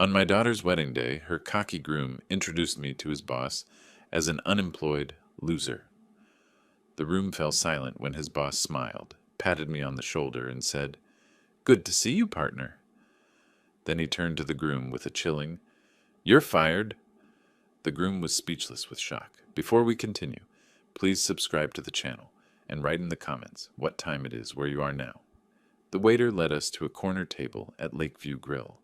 On my daughter's wedding day, her cocky groom introduced me to his boss as an unemployed loser. The room fell silent when his boss smiled, patted me on the shoulder, and said, "Good to see you, partner." Then he turned to the groom with a chilling, "You're fired." The groom was speechless with shock. Before we continue, please subscribe to the channel and write in the comments what time it is where you are now. The waiter led us to a corner table at Lakeview Grill,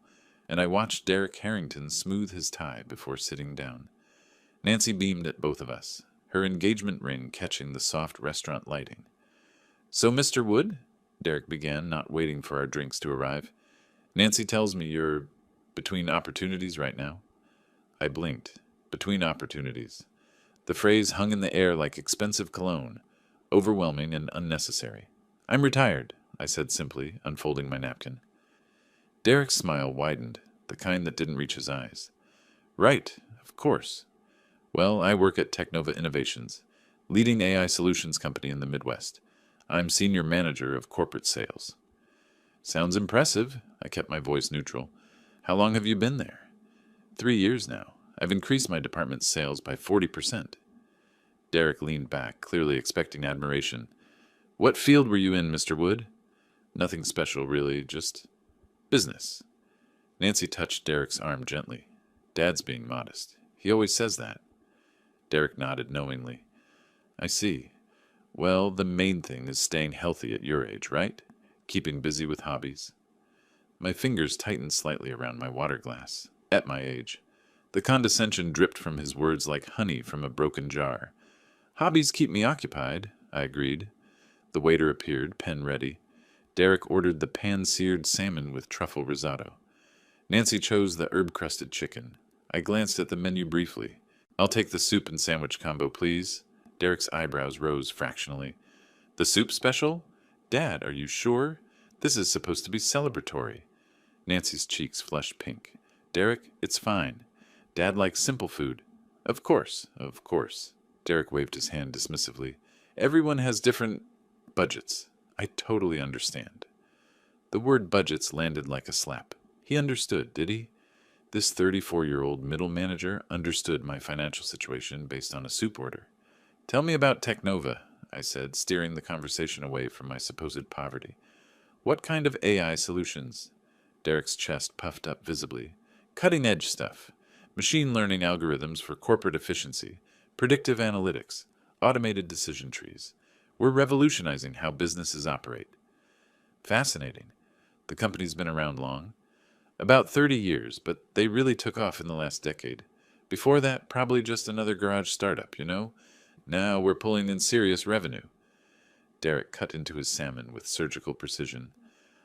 and I watched Derek Harrington smooth his tie before sitting down. Nancy beamed at both of us, her engagement ring catching the soft restaurant lighting. "So, Mr. Wood," Derek began, not waiting for our drinks to arrive, "Nancy tells me you're between opportunities right now." I blinked. Between opportunities. The phrase hung in the air like expensive cologne, overwhelming and unnecessary. "I'm retired," I said simply, unfolding my napkin. Derek's smile widened, the kind that didn't reach his eyes. "Right, of course. Well, I work at Technova Innovations, leading AI solutions company in the Midwest. I'm senior manager of corporate sales." "Sounds impressive." I kept my voice neutral. "How long have you been there?" 3 years now. I've increased my department's sales by 40%. Derek leaned back, clearly expecting admiration. "What field were you in, Mr. Wood?" "Nothing special, really, just business." Nancy touched Derek's arm gently. "Dad's being modest. He always says that." Derek nodded knowingly. "I see. Well, the main thing is staying healthy at your age, right? Keeping busy with hobbies." My fingers tightened slightly around my water glass. At my age. The condescension dripped from his words like honey from a broken jar. "Hobbies keep me occupied," I agreed. The waiter appeared, pen ready. Derek ordered the pan-seared salmon with truffle risotto. Nancy chose the herb-crusted chicken. I glanced at the menu briefly. "I'll take the soup and sandwich combo, please." Derek's eyebrows rose fractionally. "The soup special? Dad, are you sure? This is supposed to be celebratory." Nancy's cheeks flushed pink. "Derek, it's fine. Dad likes simple food." Of course, of course." Derek waved his hand dismissively. "Everyone has different budgets. I totally understand." The word budgets landed like a slap. He understood, did he? This 34-year-old middle manager understood my financial situation based on a soup order. "Tell me about Technova," I said, steering the conversation away from my supposed poverty. "What kind of AI solutions?" Derek's chest puffed up visibly. "Cutting-edge stuff. Machine learning algorithms for corporate efficiency, predictive analytics, automated decision trees. We're revolutionizing how businesses operate." "Fascinating. The company's been around long?" "About 30 years, but they really took off in the last decade. Before that, probably just another garage startup, you know? Now we're pulling in serious revenue." Derek cut into his salmon with surgical precision.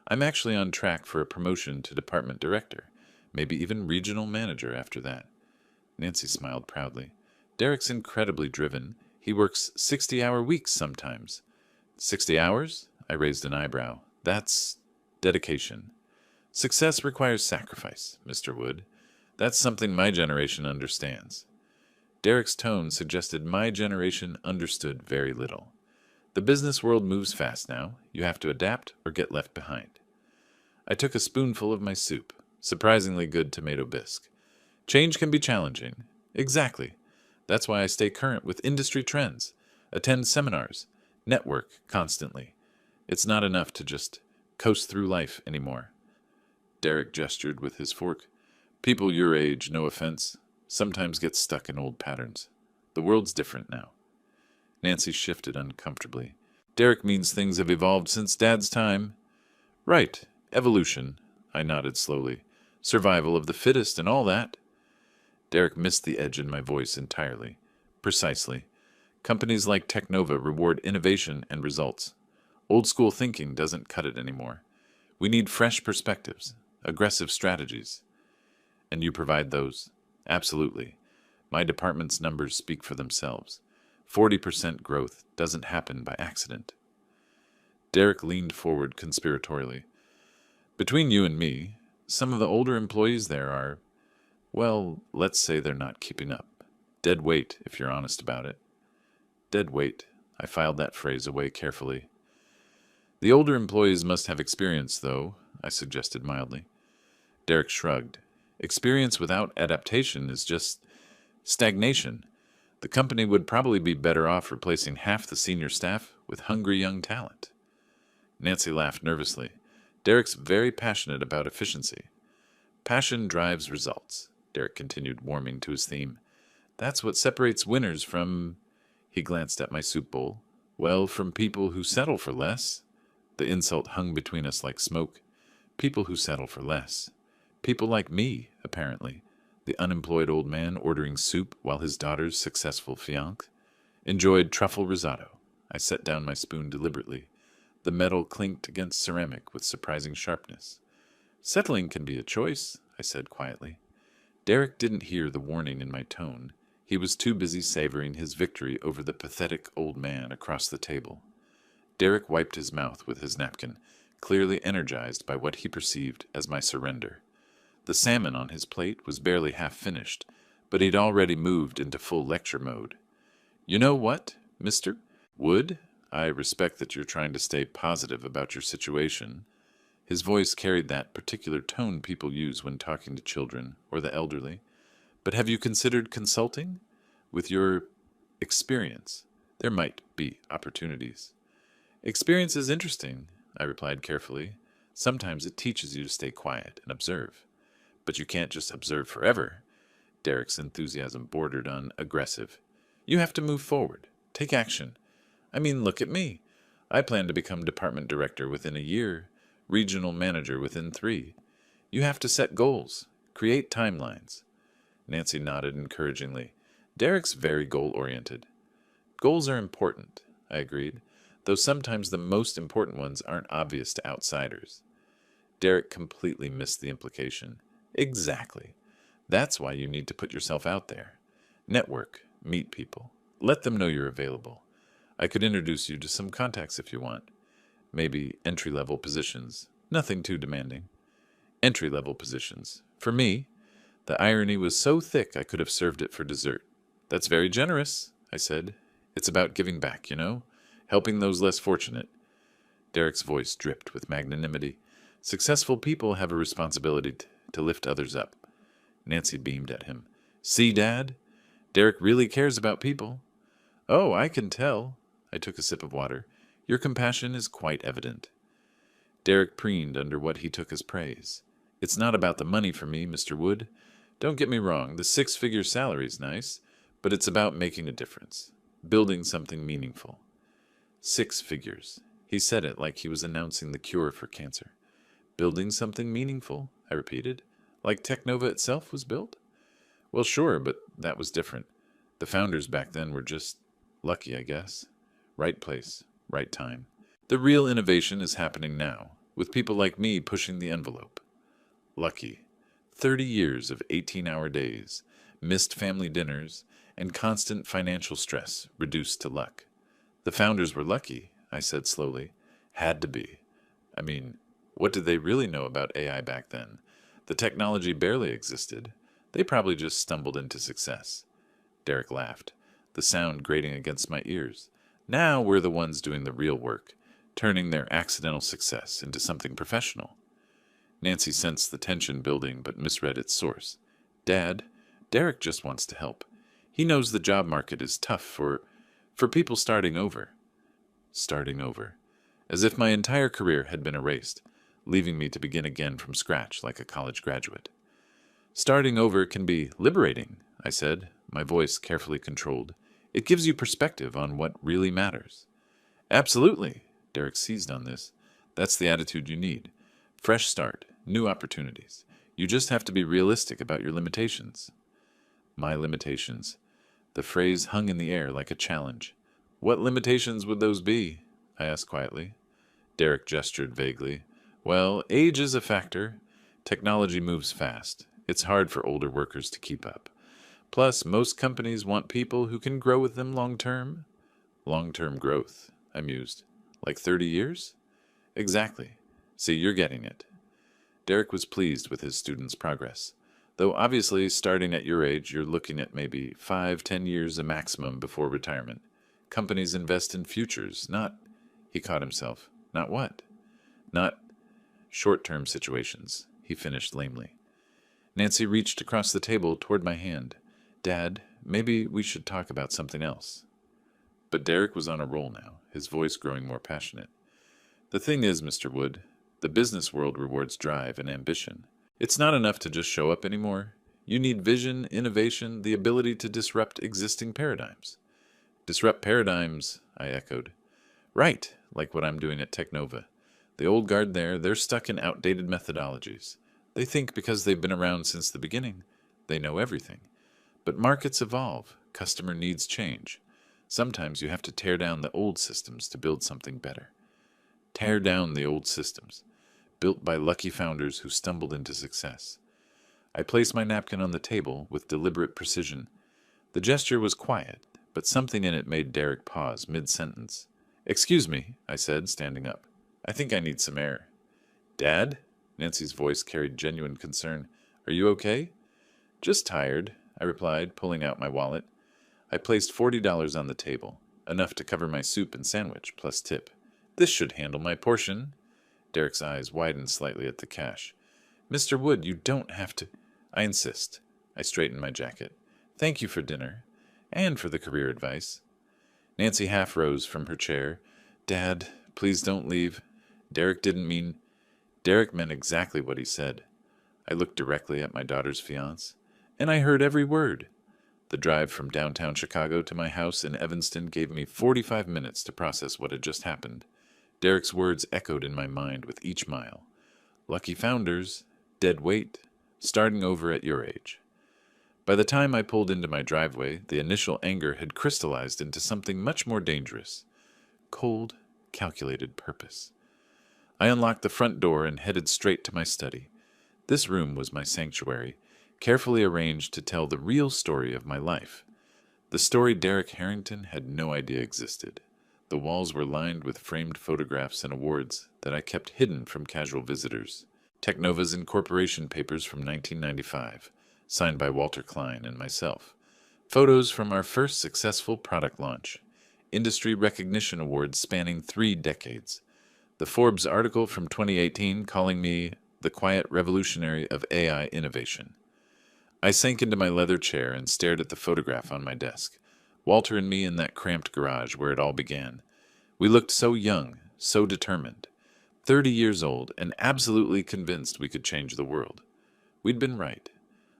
"I'm actually on track for a promotion to department director, maybe even regional manager after that." Nancy smiled proudly. "Derek's incredibly driven. He works 60-hour weeks sometimes." 60 hours? I raised an eyebrow. "That's dedication. Success requires sacrifice, Mr. Wood. That's something my generation understands." Derek's tone suggested my generation understood very little. The business world moves fast now. You have to adapt or get left behind. I took a spoonful of my soup, surprisingly good tomato bisque. "Change can be challenging." "Exactly. That's why I stay current with industry trends, attend seminars, network constantly. It's not enough to just coast through life anymore." Derek gestured with his fork. "People your age, no offense, sometimes get stuck in old patterns. The world's different now." Nancy shifted uncomfortably. "Derek means things have evolved since Dad's time." "Right. Evolution." I nodded slowly. "Survival of the fittest and all that." Derek missed the edge in my voice entirely. "Precisely. Companies like Technova reward innovation and results. Old school thinking doesn't cut it anymore. We need fresh perspectives, aggressive strategies." "And you provide those?" "Absolutely. My department's numbers speak for themselves. 40% growth doesn't happen by accident." Derek leaned forward conspiratorially. "Between you and me, some of the older employees there are, well, let's say they're not keeping up. Dead weight, if you're honest about it." "Dead weight." I filed that phrase away carefully. "The older employees must have experience, though," I suggested mildly. Derek shrugged. Experience without adaptation is just stagnation. The company would probably be better off replacing half the senior staff with hungry young talent. Nancy laughed nervously. Derek's very passionate about efficiency. Passion drives results, Derek continued, warming to his theme. That's what separates winners from... He glanced at my soup bowl. Well, from people who settle for less. The insult hung between us like smoke. People who settle for less. People like me, apparently. The unemployed old man ordering soup while his daughter's successful fiancé enjoyed truffle risotto. I set down my spoon deliberately. The metal clinked against ceramic with surprising sharpness. Settling can be a choice, I said quietly. Derek didn't hear the warning in my tone. He was too busy savoring his victory over the pathetic old man across the table. Derek wiped his mouth with his napkin, clearly energized by what he perceived as my surrender. The salmon on his plate was barely half finished, but he'd already moved into full lecture mode. You know what, Mr. Wood? I respect that you're trying to stay positive about your situation. His voice carried that particular tone people use when talking to children or the elderly. But have you considered consulting? With your experience, there might be opportunities. Experience is interesting, I replied carefully. Sometimes it teaches you to stay quiet and observe. But you can't just observe forever. Derek's enthusiasm bordered on aggressive. You have to move forward. Take action. I mean, look at me. I plan to become department director within a year, regional manager within 3. You have to set goals, create timelines. Nancy nodded encouragingly. Derek's very goal-oriented. Goals are important, I agreed, though sometimes the most important ones aren't obvious to outsiders. Derek completely missed the implication. Exactly. That's why you need to put yourself out there. Network, meet people, let them know you're available. I could introduce you to some contacts if you want. Maybe entry-level positions. Nothing too demanding. Entry-level positions. For me, the irony was so thick I could have served it for dessert. That's very generous, I said. It's about giving back, you know? Helping those less fortunate. Derek's voice dripped with magnanimity. Successful people have a responsibility to lift others up. Nancy beamed at him. See, Dad? Derek really cares about people. Oh, I can tell. I took a sip of water. Your compassion is quite evident. Derek preened under what he took as praise. It's not about the money for me, Mr. Wood. Don't get me wrong, the 6-figure salary's nice, but it's about making a difference, building something meaningful. 6 figures. He said it like he was announcing the cure for cancer. Building something meaningful, I repeated, like Technova itself was built? Well, sure, but that was different. The founders back then were just lucky, I guess. Right place, right time. The real innovation is happening now, with people like me pushing the envelope. Lucky. 30 years of 18-hour days, missed family dinners, and constant financial stress reduced to luck. The founders were lucky, I said slowly. Had to be. I mean, what did they really know about AI back then? The technology barely existed. They probably just stumbled into success. Derek laughed, the sound grating against my ears. Now we're the ones doing the real work, turning their accidental success into something professional. Nancy sensed the tension building but misread its source. Dad, Derek just wants to help. He knows the job market is tough for people starting over. Starting over. As if my entire career had been erased, leaving me to begin again from scratch like a college graduate. Starting over can be liberating, I said, my voice carefully controlled. It gives you perspective on what really matters. Absolutely, Derek seized on this. That's the attitude you need. Fresh start, new opportunities. You just have to be realistic about your limitations. My limitations. The phrase hung in the air like a challenge. What limitations would those be? I asked quietly. Derek gestured vaguely. Well, age is a factor. Technology moves fast. It's hard for older workers to keep up. Plus, most companies want people who can grow with them long-term. Long-term growth, I mused. Like 30 years? Exactly. See, you're getting it. Derek was pleased with his student's progress. Though obviously, starting at your age, you're looking at maybe 5-10 years a maximum before retirement. Companies invest in futures, not... He caught himself. Not what? Not short-term situations, he finished lamely. Nancy reached across the table toward my hand. Dad, maybe we should talk about something else. But Derek was on a roll now, his voice growing more passionate. The thing is, Mr. Wood, the business world rewards drive and ambition. It's not enough to just show up anymore. You need vision, innovation, the ability to disrupt existing paradigms. Disrupt paradigms, I echoed. Right, like what I'm doing at Technova. The old guard there, they're stuck in outdated methodologies. They think because they've been around since the beginning, they know everything. But markets evolve, customer needs change. Sometimes you have to tear down the old systems to build something better. Tear down the old systems, built by lucky founders who stumbled into success. I placed my napkin on the table with deliberate precision. The gesture was quiet, but something in it made Derek pause mid-sentence. Excuse me, I said, standing up. I think I need some air. Dad? Nancy's voice carried genuine concern. Are you okay? Just tired, I replied, pulling out my wallet. I placed $40 on the table, enough to cover my soup and sandwich, plus tip. This should handle my portion. Derek's eyes widened slightly at the cash. Mr. Wood, you don't have to. I insist. I straightened my jacket. Thank you for dinner, and for the career advice. Nancy half rose from her chair. Dad, please don't leave. Derek meant exactly what he said. I looked directly at my daughter's fiancé, and I heard every word. The drive from downtown Chicago to my house in Evanston gave me 45 minutes to process what had just happened. Derek's words echoed in my mind with each mile. Lucky founders, dead weight, starting over at your age. By the time I pulled into my driveway, the initial anger had crystallized into something much more dangerous. Cold, calculated purpose. I unlocked the front door and headed straight to my study. This room was my sanctuary, carefully arranged to tell the real story of my life. The story Derek Harrington had no idea existed. The walls were lined with framed photographs and awards that I kept hidden from casual visitors. Technova's incorporation papers from 1995, signed by Walter Klein and myself. Photos from our first successful product launch. Industry recognition awards spanning 3 decades. The Forbes article from 2018 calling me the quiet revolutionary of AI innovation. I sank into my leather chair and stared at the photograph on my desk. Walter and me in that cramped garage where it all began. We looked so young, so determined. 30 years old and absolutely convinced we could change the world. We'd been right.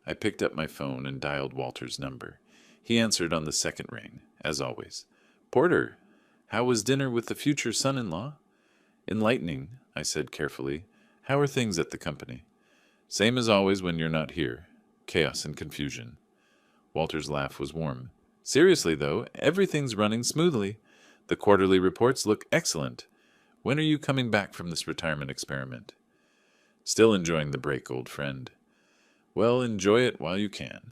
I picked up my phone and dialed Walter's number. He answered on the second ring, as always. Porter, how was dinner with the future son-in-law? Enlightening, I said carefully. How are things at the company? Same as always when you're not here. Chaos and confusion. Walter's laugh was warm. Seriously, though, everything's running smoothly. The quarterly reports look excellent. When are you coming back from this retirement experiment? Still enjoying the break, old friend. Well, enjoy it while you can.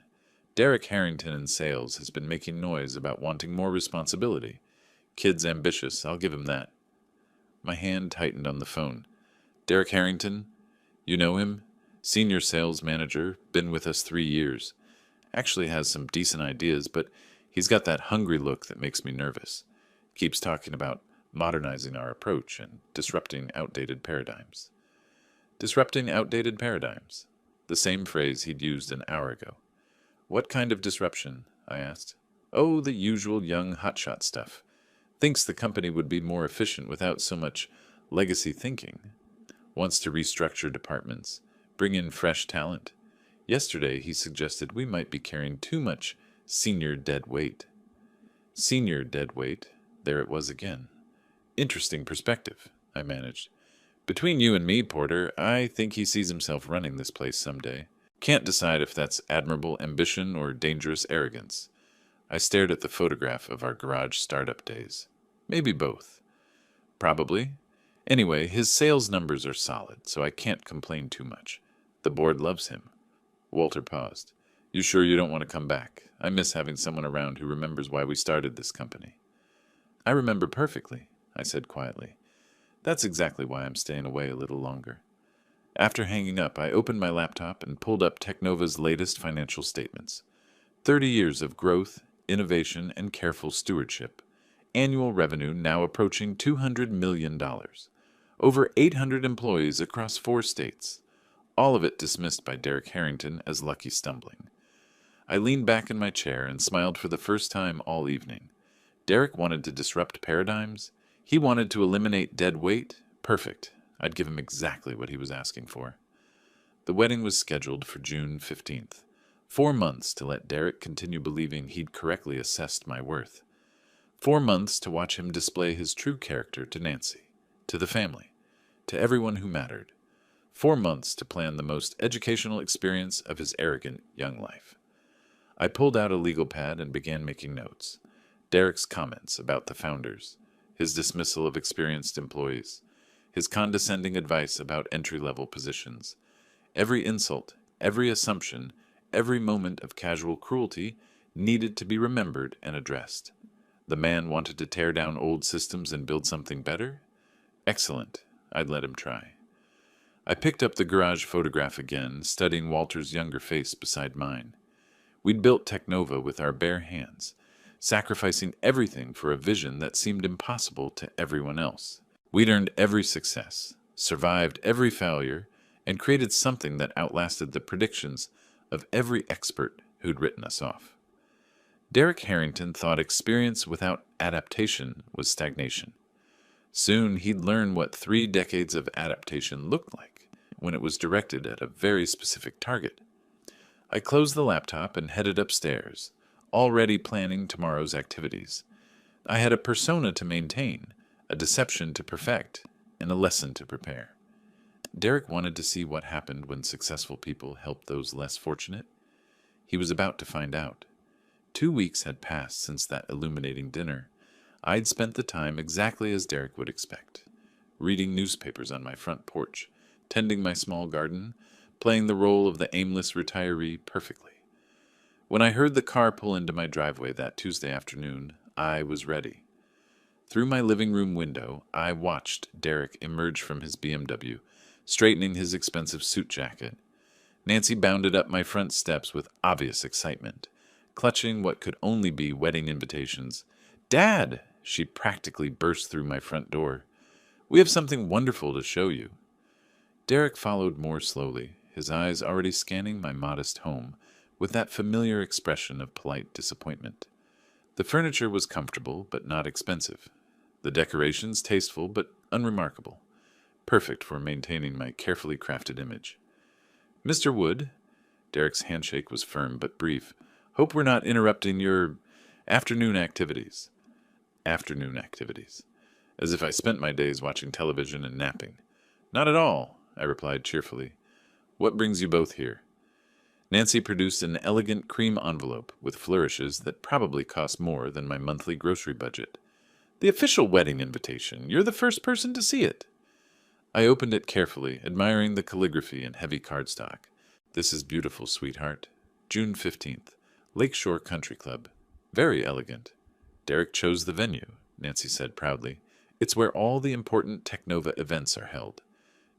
Derek Harrington in sales has been making noise about wanting more responsibility. Kid's ambitious, I'll give him that. My hand tightened on the phone. Derek Harrington? You know him? Senior sales manager, been with us 3 years. Actually has some decent ideas, but he's got that hungry look that makes me nervous. Keeps talking about modernizing our approach and disrupting outdated paradigms. Disrupting outdated paradigms. The same phrase he'd used an hour ago. What kind of disruption? I asked. Oh, the usual young hotshot stuff. Thinks the company would be more efficient without so much legacy thinking. Wants to restructure departments, bring in fresh talent. Yesterday he suggested we might be carrying too much senior dead weight. Senior dead weight, there it was again. Interesting perspective, I managed. Between you and me, Porter, I think he sees himself running this place someday. Can't decide if that's admirable ambition or dangerous arrogance. I stared at the photograph of our garage startup days. Maybe both. Probably. Anyway, his sales numbers are solid, so I can't complain too much. The board loves him. Walter paused. You sure you don't want to come back? I miss having someone around who remembers why we started this company. I remember perfectly, I said quietly. That's exactly why I'm staying away a little longer. After hanging up, I opened my laptop and pulled up Technova's latest financial statements. 30 years of growth, innovation, and careful stewardship. Annual revenue now approaching $200 million. Over 800 employees across 4 states. all of it dismissed by Derek Harrington as lucky stumbling. I leaned back in my chair and smiled for the first time all evening. Derek wanted to disrupt paradigms. He wanted to eliminate dead weight. Perfect. I'd give him exactly what he was asking for. The wedding was scheduled for June 15th. 4 months to let Derek continue believing he'd correctly assessed my worth. 4 months to watch him display his true character to Nancy, to the family, to everyone who mattered. 4 months to plan the most educational experience of his arrogant young life. I pulled out a legal pad and began making notes. Derek's comments about the founders, his dismissal of experienced employees, his condescending advice about entry-level positions. Every insult, every assumption, every moment of casual cruelty needed to be remembered and addressed. The man wanted to tear down old systems and build something better? Excellent. I'd let him try. I picked up the garage photograph again, studying Walter's younger face beside mine. We'd built Technova with our bare hands, sacrificing everything for a vision that seemed impossible to everyone else. We'd earned every success, survived every failure, and created something that outlasted the predictions of every expert who'd written us off. Derek Harrington thought experience without adaptation was stagnation. Soon he'd learn what 3 decades of adaptation looked like when it was directed at a very specific target. I closed the laptop and headed upstairs, already planning tomorrow's activities. I had a persona to maintain, a deception to perfect, and a lesson to prepare. Derek wanted to see what happened when successful people helped those less fortunate. He was about to find out. 2 weeks had passed since that illuminating dinner. I'd spent the time exactly as Derek would expect, reading newspapers on my front porch, tending my small garden, playing the role of the aimless retiree perfectly. When I heard the car pull into my driveway that Tuesday afternoon, I was ready. Through my living room window, I watched Derek emerge from his BMW, straightening his expensive suit jacket. Nancy bounded up my front steps with obvious excitement, clutching what could only be wedding invitations. "Dad!" She practically burst through my front door. "We have something wonderful to show you." Derek followed more slowly, his eyes already scanning my modest home with that familiar expression of polite disappointment. The furniture was comfortable but not expensive. The decorations tasteful but unremarkable. Perfect for maintaining my carefully crafted image. "Mr. Wood," Derek's handshake was firm but brief, "hope we're not interrupting your afternoon activities." Afternoon activities. As if I spent my days watching television and napping. "Not at all," I replied cheerfully. "What brings you both here?" Nancy produced an elegant cream envelope with flourishes that probably cost more than my monthly grocery budget. "The official wedding invitation. You're the first person to see it." I opened it carefully, admiring the calligraphy and heavy cardstock. "This is beautiful, sweetheart. June 15th. Lakeshore Country Club. Very elegant." "Derek chose the venue," Nancy said proudly. "It's where all the important Technova events are held."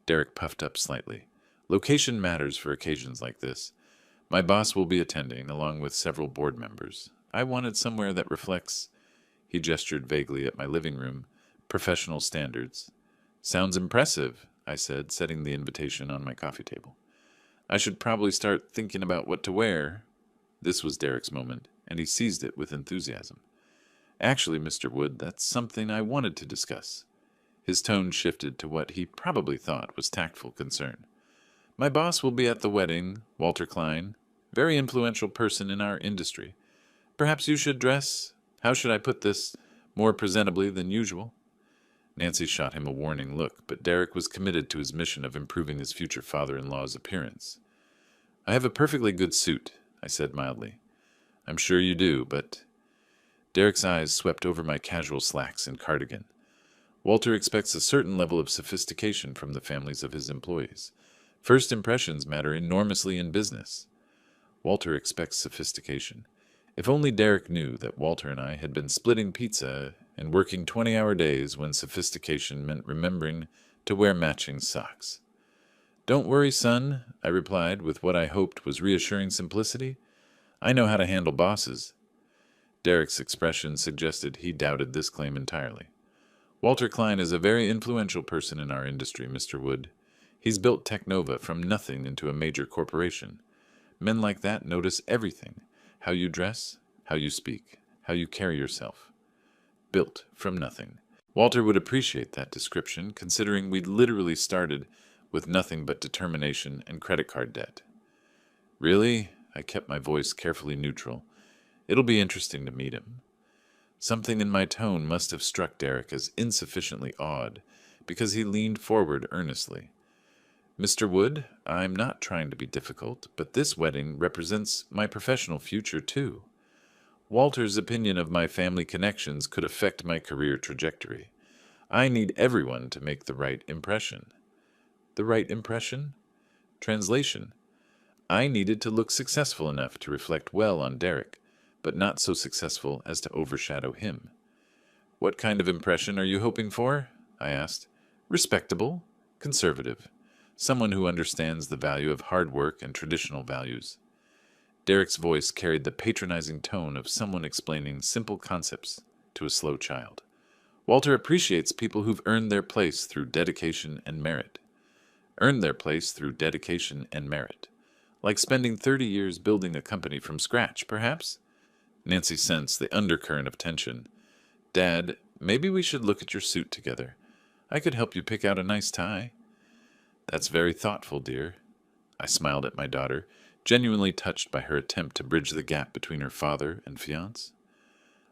Derek puffed up slightly. "Location matters for occasions like this. My boss will be attending, along with several board members. I wanted somewhere that reflects," he gestured vaguely at my living room, "professional standards." "Sounds impressive," I said, setting the invitation on my coffee table. "I should probably start thinking about what to wear." This was Derek's moment, and he seized it with enthusiasm. "Actually, Mr. Wood, that's something I wanted to discuss." His tone shifted to what he probably thought was tactful concern. "My boss will be at the wedding, Walter Klein, very influential person in our industry. Perhaps you should dress, how should I put this, more presentably than usual." Nancy shot him a warning look, but Derek was committed to his mission of improving his future father-in-law's appearance. "I have a perfectly good suit," I said mildly. "I'm sure you do, but—" Derek's eyes swept over my casual slacks and cardigan. "Walter expects a certain level of sophistication from the families of his employees. First impressions matter enormously in business." Walter expects sophistication. If only Derek knew that Walter and I had been splitting pizza and working 20-hour days when sophistication meant remembering to wear matching socks. "Don't worry, son," I replied with what I hoped was reassuring simplicity. "I know how to handle bosses." Derek's expression suggested he doubted this claim entirely. "Walter Klein is a very influential person in our industry, Mr. Wood. He's built Technova from nothing into a major corporation. Men like that notice everything: how you dress, how you speak, how you carry yourself. Built from nothing. Walter would appreciate that description, considering we'd literally started with nothing but determination and credit card debt. Really? I kept my voice carefully neutral. It'll be interesting to meet him. Something in my tone must have struck Derek as insufficiently odd, because he leaned forward earnestly. Mr. Wood, I'm not trying to be difficult, but this wedding represents my professional future, too. Walter's opinion of my family connections could affect my career trajectory. I need everyone to make the right impression. The right impression? Translation: I needed to look successful enough to reflect well on Derek, but not so successful as to overshadow him. What kind of impression are you hoping for? I asked. Respectable, conservative, someone who understands the value of hard work and traditional values. Derek's voice carried the patronizing tone of someone explaining simple concepts to a slow child. Walter appreciates people who've earned their place through dedication and merit. Earned their place through dedication and merit. Like spending 30 years building a company from scratch, perhaps? Nancy sensed the undercurrent of tension. Dad, maybe we should look at your suit together. I could help you pick out a nice tie. That's very thoughtful, dear. I smiled at my daughter, genuinely touched by her attempt to bridge the gap between her father and fiancé.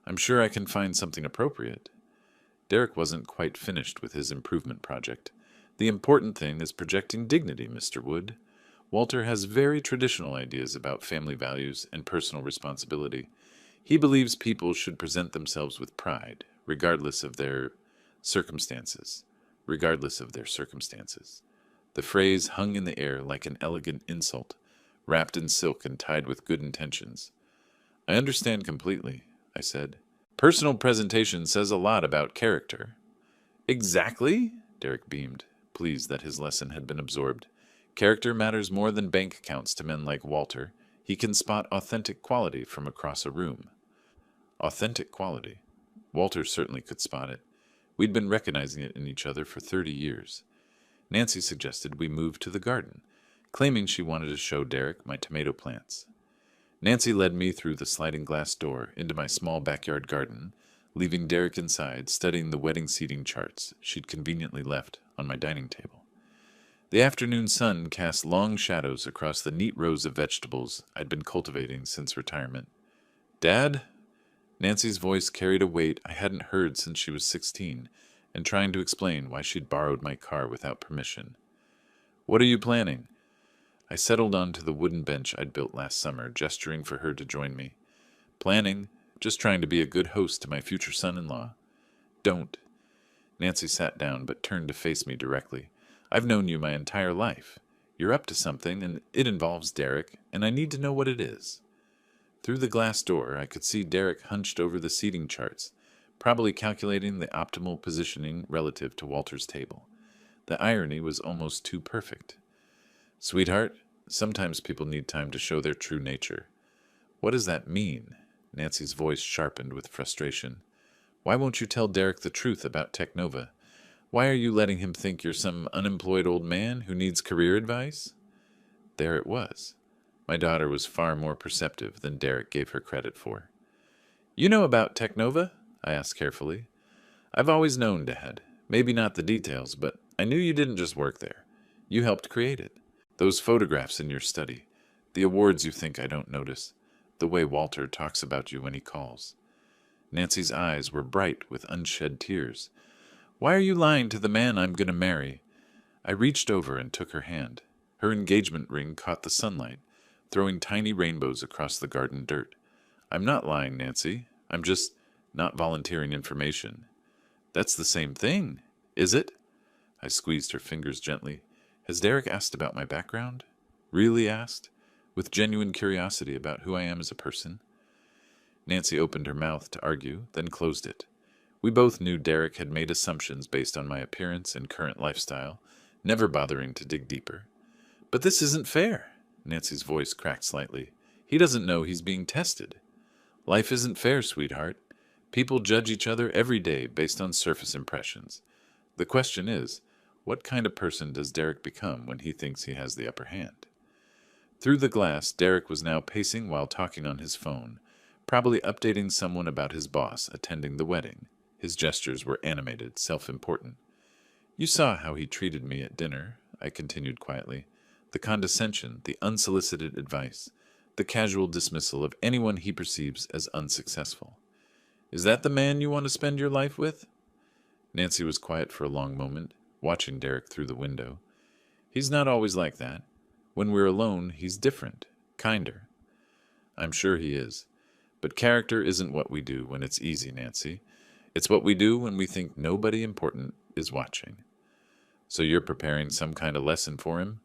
I'm sure I can find something appropriate. Derek wasn't quite finished with his improvement project. The important thing is projecting dignity, Mr. Wood. Walter has very traditional ideas about family values and personal responsibility. He believes people should present themselves with pride, regardless of their circumstances. Regardless of their circumstances. The phrase hung in the air like an elegant insult, wrapped in silk and tied with good intentions. I understand completely, I said. Personal presentation says a lot about character. Exactly, Derek beamed, pleased that his lesson had been absorbed. Character matters more than bank accounts to men like Walter. He can spot authentic quality from across a room. Authentic quality. Walter certainly could spot it. We'd been recognizing it in each other for 30 years. Nancy suggested we move to the garden, claiming she wanted to show Derek my tomato plants. Nancy led me through the sliding glass door into my small backyard garden, leaving Derek inside studying the wedding seating charts she'd conveniently left on my dining table. The afternoon sun cast long shadows across the neat rows of vegetables I'd been cultivating since retirement. Dad? Nancy's voice carried a weight I hadn't heard since she was 16, and trying to explain why she'd borrowed my car without permission. What are you planning? I settled onto the wooden bench I'd built last summer, gesturing for her to join me. Planning, just trying to be a good host to my future son-in-law. Don't. Nancy sat down but turned to face me directly. I've known you my entire life. You're up to something, and it involves Derek, and I need to know what it is. Through the glass door, I could see Derek hunched over the seating charts, probably calculating the optimal positioning relative to Walter's table. The irony was almost too perfect. Sweetheart, sometimes people need time to show their true nature. What does that mean? Nancy's voice sharpened with frustration. Why won't you tell Derek the truth about Technova? Why are you letting him think you're some unemployed old man who needs career advice? There it was. My daughter was far more perceptive than Derek gave her credit for. You know about Technova? I asked carefully. I've always known, Dad. Maybe not the details, but I knew you didn't just work there. You helped create it. Those photographs in your study. The awards you think I don't notice. The way Walter talks about you when he calls. Nancy's eyes were bright with unshed tears. Why are you lying to the man I'm going to marry? I reached over and took her hand. Her engagement ring caught the sunlight, throwing tiny rainbows across the garden dirt. I'm not lying, Nancy. I'm just not volunteering information. That's the same thing, is it? I squeezed her fingers gently. Has Derek asked about my background? Really asked? With genuine curiosity about who I am as a person? Nancy opened her mouth to argue, then closed it. We both knew Derek had made assumptions based on my appearance and current lifestyle, never bothering to dig deeper. But this isn't fair. Nancy's voice cracked slightly. He doesn't know he's being tested. Life isn't fair, sweetheart. People judge each other every day based on surface impressions. The question is, What kind of person does Derek become when he thinks he has the upper hand? Through the glass, Derek was now pacing while talking on his phone, probably updating someone about his boss attending the wedding. His gestures were animated, self-important. You saw how he treated me at dinner, I continued quietly. The condescension, the unsolicited advice, the casual dismissal of anyone he perceives as unsuccessful. Is that the man you want to spend your life with? Nancy was quiet for a long moment, watching Derek through the window. He's not always like that. When we're alone, he's different, kinder. I'm sure he is. But character isn't what we do when it's easy, Nancy. It's what we do when we think nobody important is watching. So you're preparing some kind of lesson for him?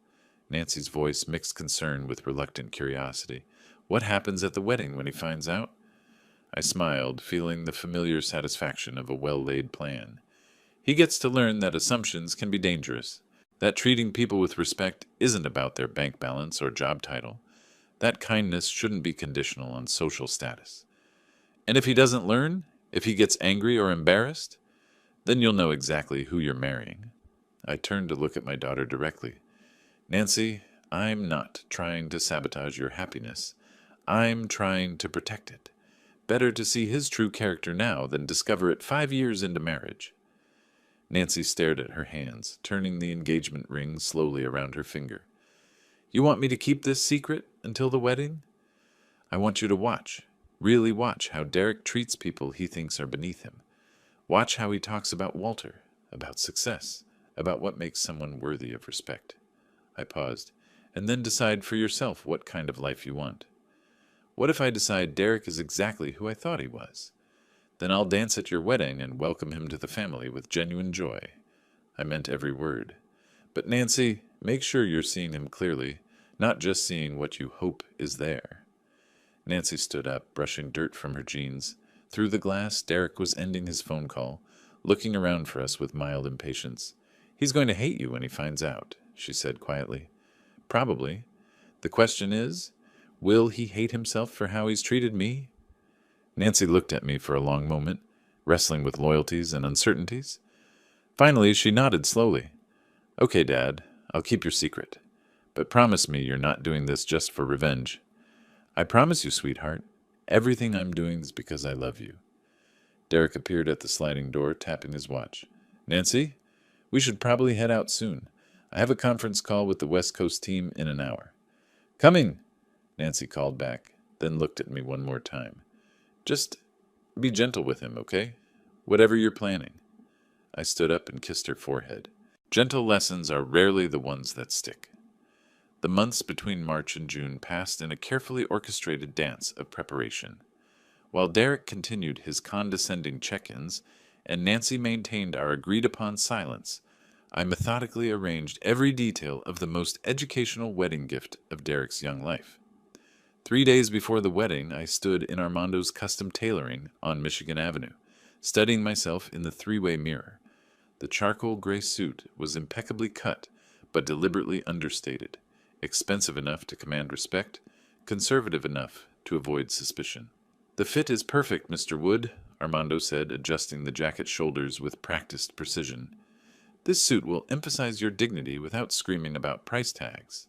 Nancy's voice mixed concern with reluctant curiosity. What happens at the wedding when he finds out? I smiled, feeling the familiar satisfaction of a well-laid plan. He gets to learn that assumptions can be dangerous, that treating people with respect isn't about their bank balance or job title, that kindness shouldn't be conditional on social status. And if he doesn't learn, if he gets angry or embarrassed, then you'll know exactly who you're marrying. I turned to look at my daughter directly. Nancy, I'm not trying to sabotage your happiness. I'm trying to protect it. Better to see his true character now than discover it 5 years into marriage. Nancy stared at her hands, turning the engagement ring slowly around her finger. You want me to keep this secret until the wedding? I want you to watch, really watch how Derek treats people he thinks are beneath him. Watch how he talks about Walter, about success, about what makes someone worthy of respect. I paused, and then decide for yourself what kind of life you want. What if I decide Derek is exactly who I thought he was? Then I'll dance at your wedding and welcome him to the family with genuine joy. I meant every word. But Nancy, make sure you're seeing him clearly, not just seeing what you hope is there. Nancy stood up, brushing dirt from her jeans. Through the glass, Derek was ending his phone call, looking around for us with mild impatience. He's going to hate you when he finds out, she said quietly. Probably. The question is, will he hate himself for how he's treated me? Nancy looked at me for a long moment, wrestling with loyalties and uncertainties. Finally, she nodded slowly. Okay, Dad, I'll keep your secret. But promise me you're not doing this just for revenge. I promise you, sweetheart. Everything I'm doing is because I love you. Derek appeared at the sliding door, tapping his watch. Nancy, we should probably head out soon. I have a conference call with the West Coast team in an hour. Coming, Nancy called back, then looked at me one more time. Just be gentle with him, okay? Whatever you're planning. I stood up and kissed her forehead. Gentle lessons are rarely the ones that stick. The months between March and June passed in a carefully orchestrated dance of preparation. While Derek continued his condescending check-ins and Nancy maintained our agreed-upon silence, I methodically arranged every detail of the most educational wedding gift of Derek's young life. 3 days before the wedding, I stood in Armando's custom tailoring on Michigan Avenue, studying myself in the three-way mirror. The charcoal gray suit was impeccably cut, but deliberately understated, expensive enough to command respect, conservative enough to avoid suspicion. The fit is perfect, Mr. Wood, Armando said, adjusting the jacket's shoulders with practiced precision. This suit will emphasize your dignity without screaming about price tags.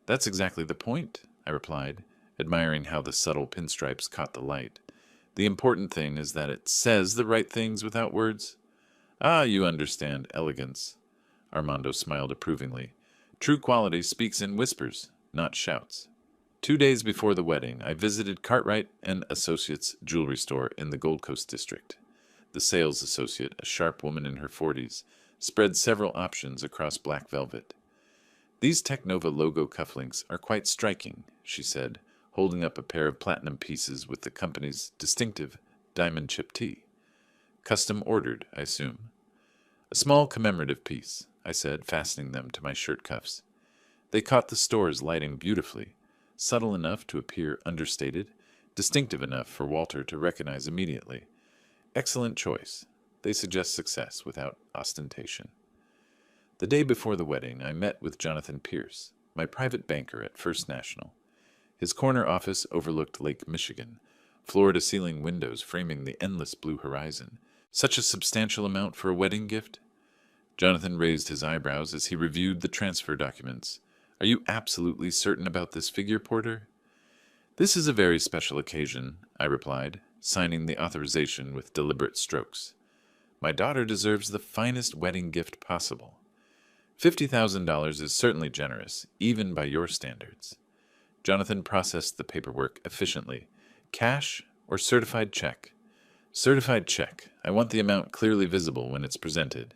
That's exactly the point, I replied, admiring how the subtle pinstripes caught the light. The important thing is that it says the right things without words. Ah, you understand elegance. Armando smiled approvingly. True quality speaks in whispers, not shouts. 2 days before the wedding, I visited Cartwright and Associates jewelry store in the Gold Coast district. The sales associate, a sharp woman in her 40s, spread several options across black velvet. These Technova logo cufflinks are quite striking, she said, holding up a pair of platinum pieces with the company's distinctive diamond chip T. Custom ordered, I assume. A small commemorative piece, I said, fastening them to my shirt cuffs. They caught the store's lighting beautifully, subtle enough to appear understated, distinctive enough for Walter to recognize immediately. Excellent choice. They suggest success without ostentation. The day before the wedding, I met with Jonathan Pierce, my private banker at First National. His corner office overlooked Lake Michigan, floor-to-ceiling windows framing the endless blue horizon. Such a substantial amount for a wedding gift? Jonathan raised his eyebrows as he reviewed the transfer documents. Are you absolutely certain about this figure, Porter? This is a very special occasion, I replied, signing the authorization with deliberate strokes. My daughter deserves the finest wedding gift possible. $50,000 is certainly generous, even by your standards. Jonathan processed the paperwork efficiently. Cash or certified check? Certified check. I want the amount clearly visible when it's presented.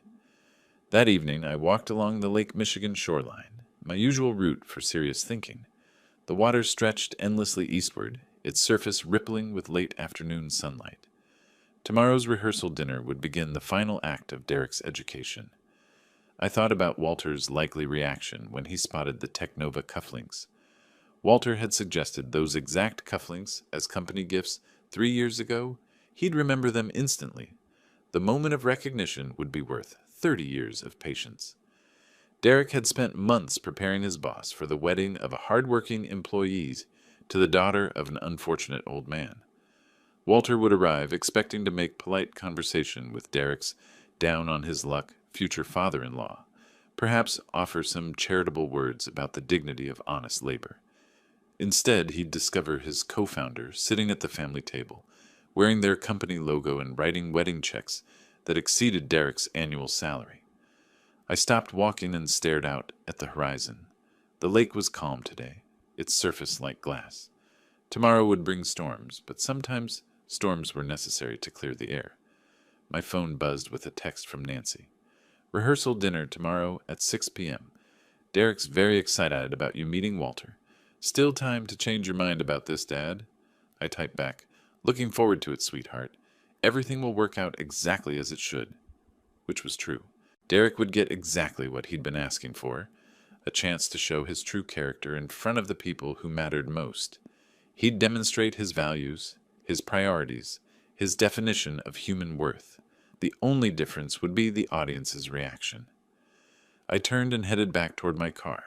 That evening, I walked along the Lake Michigan shoreline, my usual route for serious thinking. The water stretched endlessly eastward, its surface rippling with late afternoon sunlight. Tomorrow's rehearsal dinner would begin the final act of Derek's education. I thought about Walter's likely reaction when he spotted the Technova cufflinks. Walter had suggested those exact cufflinks as company gifts 3 years ago. He'd remember them instantly. The moment of recognition would be worth 30 years of patience. Derek had spent months preparing his boss for the wedding of a hard-working employee to the daughter of an unfortunate old man. Walter would arrive expecting to make polite conversation with Derek's down-on-his-luck future father-in-law, perhaps offer some charitable words about the dignity of honest labor. Instead, he'd discover his co-founder sitting at the family table, wearing their company logo and writing wedding checks that exceeded Derek's annual salary. I stopped walking and stared out at the horizon. The lake was calm today, its surface like glass. Tomorrow would bring storms, but sometimes storms were necessary to clear the air. My phone buzzed with a text from Nancy. Rehearsal dinner tomorrow at 6 p.m. Derek's very excited about you meeting Walter. Still time to change your mind about this, Dad. I typed back, looking forward to it, sweetheart. Everything will work out exactly as it should. Which was true. Derek would get exactly what he'd been asking for, a chance to show his true character in front of the people who mattered most. He'd demonstrate his values, his priorities, his definition of human worth. The only difference would be the audience's reaction. I turned and headed back toward my car,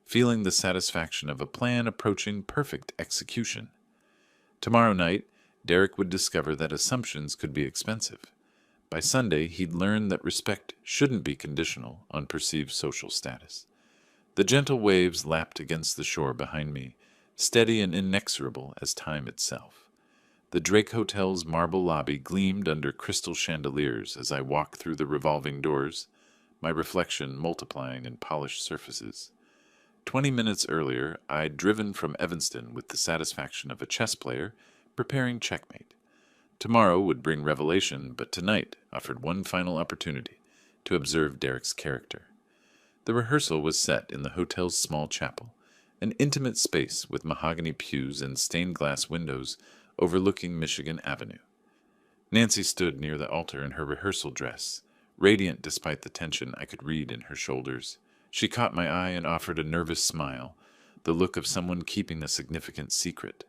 feeling the satisfaction of a plan approaching perfect execution. Tomorrow night, Derek would discover that assumptions could be expensive. By Sunday, he'd learn that respect shouldn't be conditional on perceived social status. The gentle waves lapped against the shore behind me, steady and inexorable as time itself. The Drake Hotel's marble lobby gleamed under crystal chandeliers as I walked through the revolving doors, my reflection multiplying in polished surfaces. 20 minutes earlier, I'd driven from Evanston with the satisfaction of a chess player preparing checkmate. Tomorrow would bring revelation, but tonight offered one final opportunity to observe Derek's character. The rehearsal was set in the hotel's small chapel, an intimate space with mahogany pews and stained glass windows overlooking Michigan Avenue. Nancy stood near the altar in her rehearsal dress, radiant despite the tension I could read in her shoulders. She caught my eye and offered a nervous smile, the look of someone keeping a significant secret.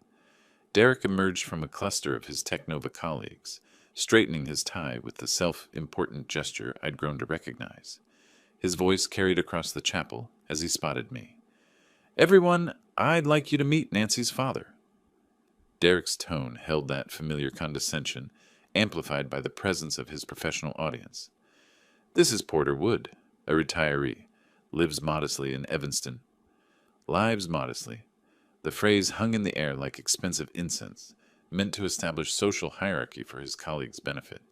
Derek emerged from a cluster of his Technova colleagues, straightening his tie with the self-important gesture I'd grown to recognize. His voice carried across the chapel as he spotted me. "Everyone, I'd like you to meet Nancy's father." Derek's tone held that familiar condescension, amplified by the presence of his professional audience. "This is Porter Wood, a retiree, lives modestly in Evanston." Lives modestly. The phrase hung in the air like expensive incense, meant to establish social hierarchy for his colleagues' benefit.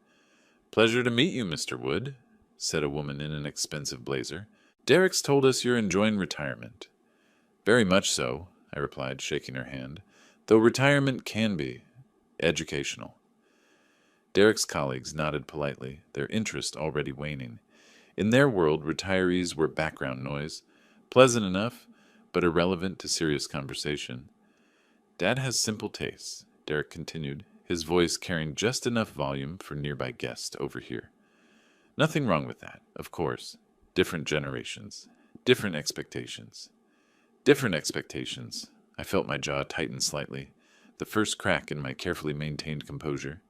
"Pleasure to meet you, Mr. Wood," said a woman in an expensive blazer. "Derek's told us you're enjoying retirement." "Very much so," I replied, shaking her hand, "though retirement can be educational." Derek's colleagues nodded politely, their interest already waning. In their world, retirees were background noise, pleasant enough, but irrelevant to serious conversation. "Dad has simple tastes," Derek continued, his voice carrying just enough volume for nearby guests to overhear. "Nothing wrong with that, of course. Different generations, different expectations." Different expectations. I felt my jaw tighten slightly, the first crack in my carefully maintained composure.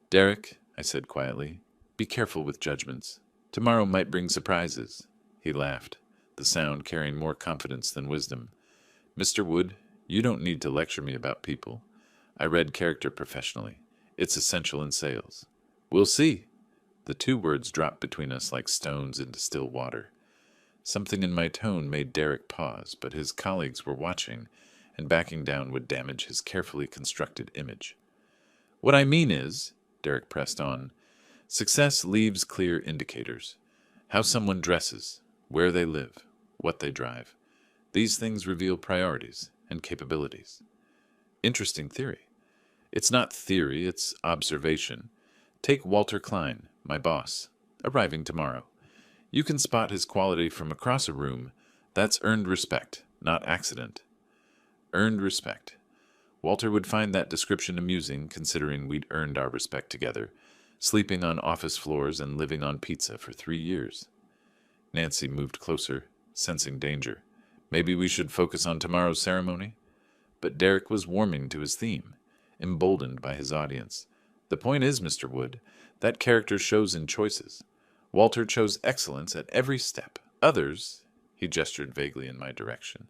"Derek," I said quietly, "be careful with judgments. Tomorrow might bring surprises." He laughed, the sound carrying more confidence than wisdom. "Mr. Wood, you don't need to lecture me about people. I read character professionally. It's essential in sales." "We'll see." The two words dropped between us like stones into still water. Something in my tone made Derek pause, but his colleagues were watching, and backing down would damage his carefully constructed image. What I mean is, Derek pressed on, success leaves clear indicators. How someone dresses, where they live, what they drive. These things reveal priorities and capabilities. Interesting theory. It's not theory, it's observation. Take Walter Klein, my boss, arriving tomorrow. You can spot his quality from across a room. That's earned respect, not accident. Earned respect. Walter would find that description amusing, considering we'd earned our respect together, sleeping on office floors and living on pizza for 3 years. Nancy moved closer, sensing danger. Maybe we should focus on tomorrow's ceremony? But Derek was warming to his theme, emboldened by his audience. The point is, Mr. Wood, that character shows in choices. Walter chose excellence at every step. Others, he gestured vaguely in my direction,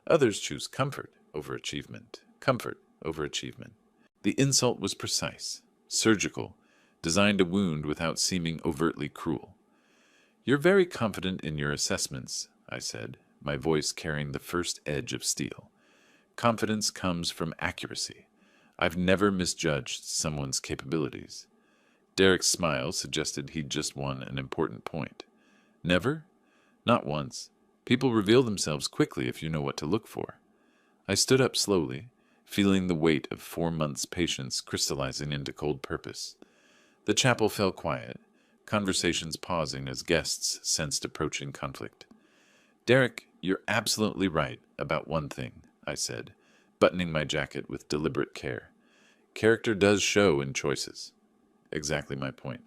others choose comfort over achievement. Comfort over achievement. The insult was precise, surgical, designed to wound without seeming overtly cruel. You're very confident in your assessments, I said, my voice carrying the first edge of steel. Confidence comes from accuracy. I've never misjudged someone's capabilities. Derek's smile suggested he'd just won an important point. Never? Not once. People reveal themselves quickly if you know what to look for. I stood up slowly, feeling the weight of 4 months' patience crystallizing into cold purpose. The chapel fell quiet, conversations pausing as guests sensed approaching conflict. Derek, you're absolutely right about one thing, I said, buttoning my jacket with deliberate care. Character does show in choices. Exactly my point.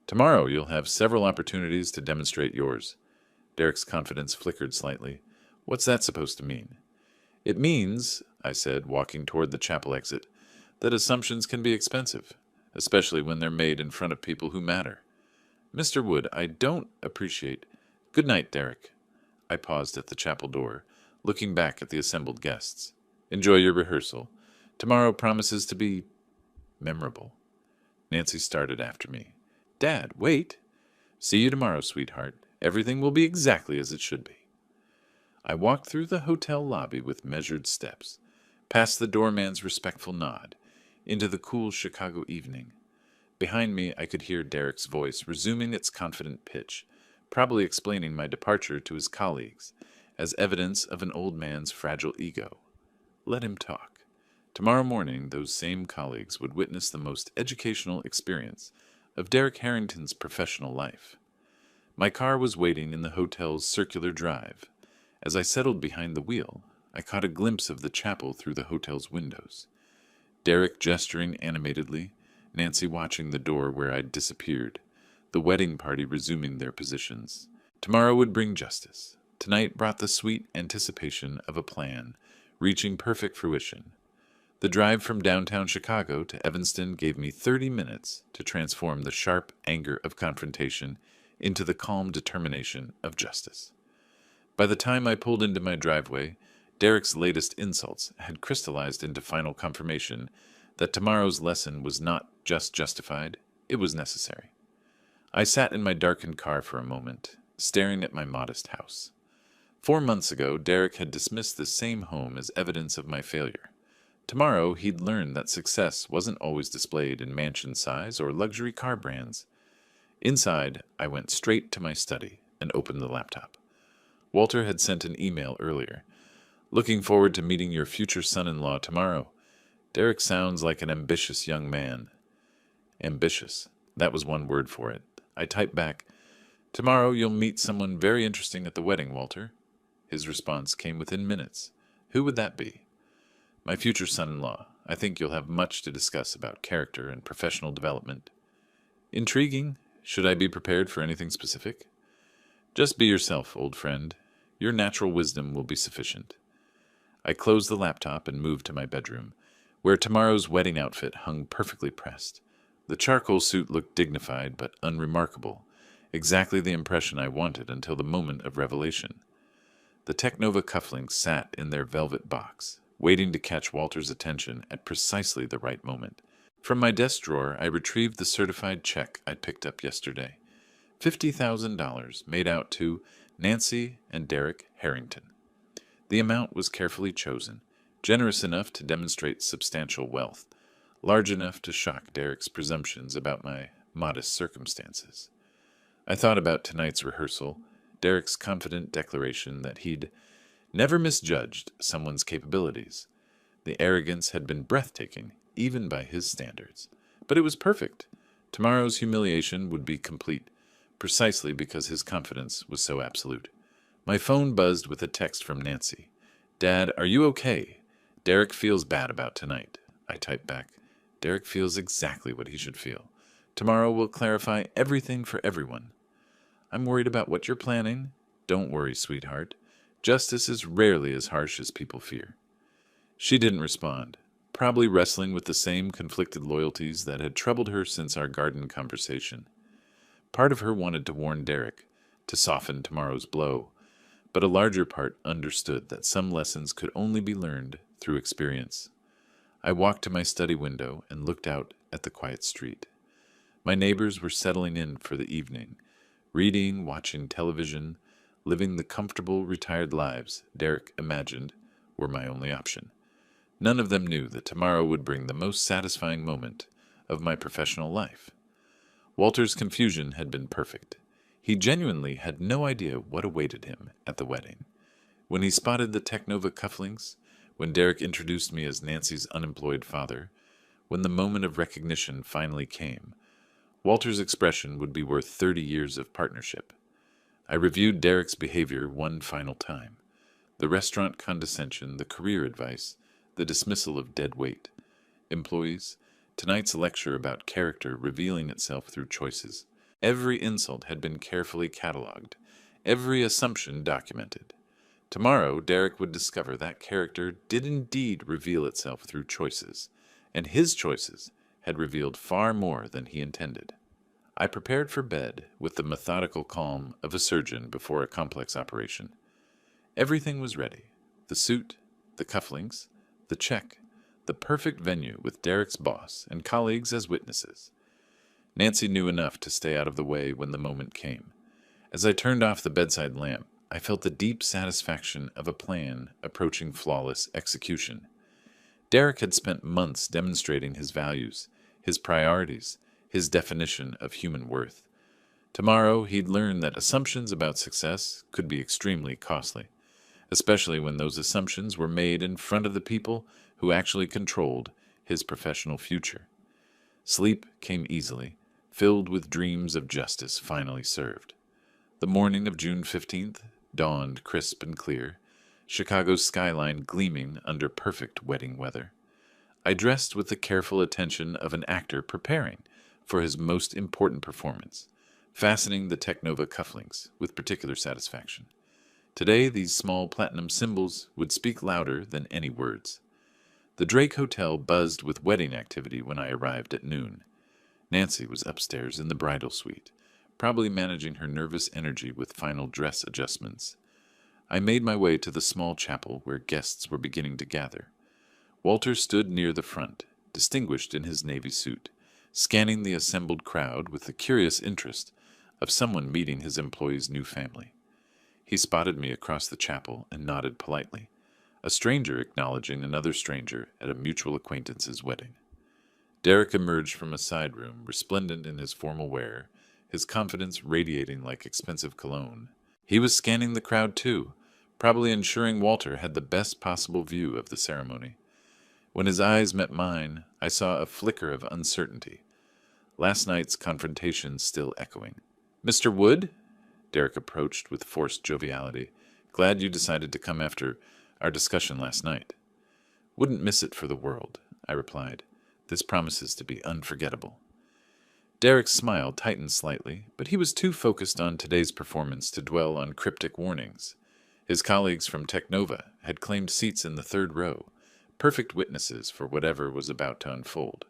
Tomorrow you'll have several opportunities to demonstrate yours. Derek's confidence flickered slightly. What's that supposed to mean? It means, I said, walking toward the chapel exit, that assumptions can be expensive, especially when they're made in front of people who matter. Mr. Wood, I don't appreciate... Good night, Derek. I paused at the chapel door, looking back at the assembled guests. Enjoy your rehearsal. Tomorrow promises to be... memorable. Nancy started after me. Dad, wait. See you tomorrow, sweetheart. Everything will be exactly as it should be. I walked through the hotel lobby with measured steps, past the doorman's respectful nod, into the cool Chicago evening. Behind me, I could hear Derek's voice resuming its confident pitch, probably explaining my departure to his colleagues, as evidence of an old man's fragile ego. Let him talk. Tomorrow morning, those same colleagues would witness the most educational experience of Derek Harrington's professional life. My car was waiting in the hotel's circular drive. As I settled behind the wheel, I caught a glimpse of the chapel through the hotel's windows. Derek gesturing animatedly, Nancy watching the door where I'd disappeared, the wedding party resuming their positions. Tomorrow would bring justice. Tonight brought the sweet anticipation of a plan, reaching perfect fruition. The drive from downtown Chicago to Evanston gave me 30 minutes to transform the sharp anger of confrontation into the calm determination of justice. By the time I pulled into my driveway, Derek's latest insults had crystallized into final confirmation that tomorrow's lesson was not just justified, it was necessary. I sat in my darkened car for a moment, staring at my modest house. 4 months ago, Derek had dismissed this same home as evidence of my failure. Tomorrow, he'd learn that success wasn't always displayed in mansion size or luxury car brands. Inside, I went straight to my study and opened the laptop. Walter had sent an email earlier. Looking forward to meeting your future son-in-law tomorrow. Derek sounds like an ambitious young man. Ambitious. That was one word for it. I typed back, Tomorrow you'll meet someone very interesting at the wedding, Walter. His response came within minutes. Who would that be? My future son-in-law. I think you'll have much to discuss about character and professional development. Intriguing. Should I be prepared for anything specific? Just be yourself, old friend. Your natural wisdom will be sufficient. I closed the laptop and moved to my bedroom, where tomorrow's wedding outfit hung perfectly pressed. The charcoal suit looked dignified but unremarkable, exactly the impression I wanted until the moment of revelation. The Technova cufflinks sat in their velvet box, waiting to catch Walter's attention at precisely the right moment. From my desk drawer, I retrieved the certified check I picked up yesterday. $50,000 made out to Nancy and Derek Harrington. The amount was carefully chosen, generous enough to demonstrate substantial wealth, large enough to shock Derek's presumptions about my modest circumstances. I thought about tonight's rehearsal, Derek's confident declaration that he'd never misjudged someone's capabilities. The arrogance had been breathtaking, even by his standards. But it was perfect. Tomorrow's humiliation would be complete, precisely because his confidence was so absolute. My phone buzzed with a text from Nancy. "Dad, are you okay? Derek feels bad about tonight." I typed back. "Derek feels exactly what he should feel. Tomorrow will clarify everything for everyone. I'm worried about what you're planning. Don't worry, sweetheart. Justice is rarely as harsh as people fear." She didn't respond, probably wrestling with the same conflicted loyalties that had troubled her since our garden conversation. Part of her wanted to warn Derek, to soften tomorrow's blow, but a larger part understood that some lessons could only be learned through experience. I walked to my study window and looked out at the quiet street. My neighbors were settling in for the evening, reading, watching television, living the comfortable, retired lives Derek imagined were my only option. None of them knew that tomorrow would bring the most satisfying moment of my professional life. Walter's confusion had been perfect. He genuinely had no idea what awaited him at the wedding. When he spotted the Technova cufflinks, when Derek introduced me as Nancy's unemployed father, when the moment of recognition finally came, Walter's expression would be worth 30 years of partnership. I reviewed Derek's behavior one final time. The restaurant condescension, the career advice, the dismissal of dead weight. Employees, tonight's lecture about character revealing itself through choices. Every insult had been carefully catalogued, every assumption documented. Tomorrow, Derek would discover that character did indeed reveal itself through choices, and his choices had revealed far more than he intended. I prepared for bed with the methodical calm of a surgeon before a complex operation. Everything was ready. The suit, the cufflinks, the check, the perfect venue with Derek's boss and colleagues as witnesses. Nancy knew enough to stay out of the way when the moment came. As I turned off the bedside lamp, I felt the deep satisfaction of a plan approaching flawless execution. Derek had spent months demonstrating his values, his priorities, his definition of human worth. Tomorrow, he'd learn that assumptions about success could be extremely costly, especially when those assumptions were made in front of the people who actually controlled his professional future. Sleep came easily, filled with dreams of justice finally served. The morning of June 15th dawned crisp and clear, Chicago's skyline gleaming under perfect wedding weather. I dressed with the careful attention of an actor preparing for his most important performance, fastening the Technova cufflinks with particular satisfaction. Today, these small platinum symbols would speak louder than any words. The Drake Hotel buzzed with wedding activity when I arrived at noon. Nancy was upstairs in the bridal suite, probably managing her nervous energy with final dress adjustments. I made my way to the small chapel where guests were beginning to gather. Walter stood near the front, distinguished in his navy suit, scanning the assembled crowd with the curious interest of someone meeting his employee's new family. He spotted me across the chapel and nodded politely, a stranger acknowledging another stranger at a mutual acquaintance's wedding. Derek emerged from a side room, resplendent in his formal wear, his confidence radiating like expensive cologne. He was scanning the crowd too, probably ensuring Walter had the best possible view of the ceremony. When his eyes met mine, I saw a flicker of uncertainty, last night's confrontation still echoing. "Mr. Wood?" Derek approached with forced joviality. "Glad you decided to come after our discussion last night." "Wouldn't miss it for the world," I replied. "This promises to be unforgettable." Derek's smile tightened slightly, but he was too focused on today's performance to dwell on cryptic warnings. His colleagues from Technova had claimed seats in the third row, perfect witnesses for whatever was about to unfold.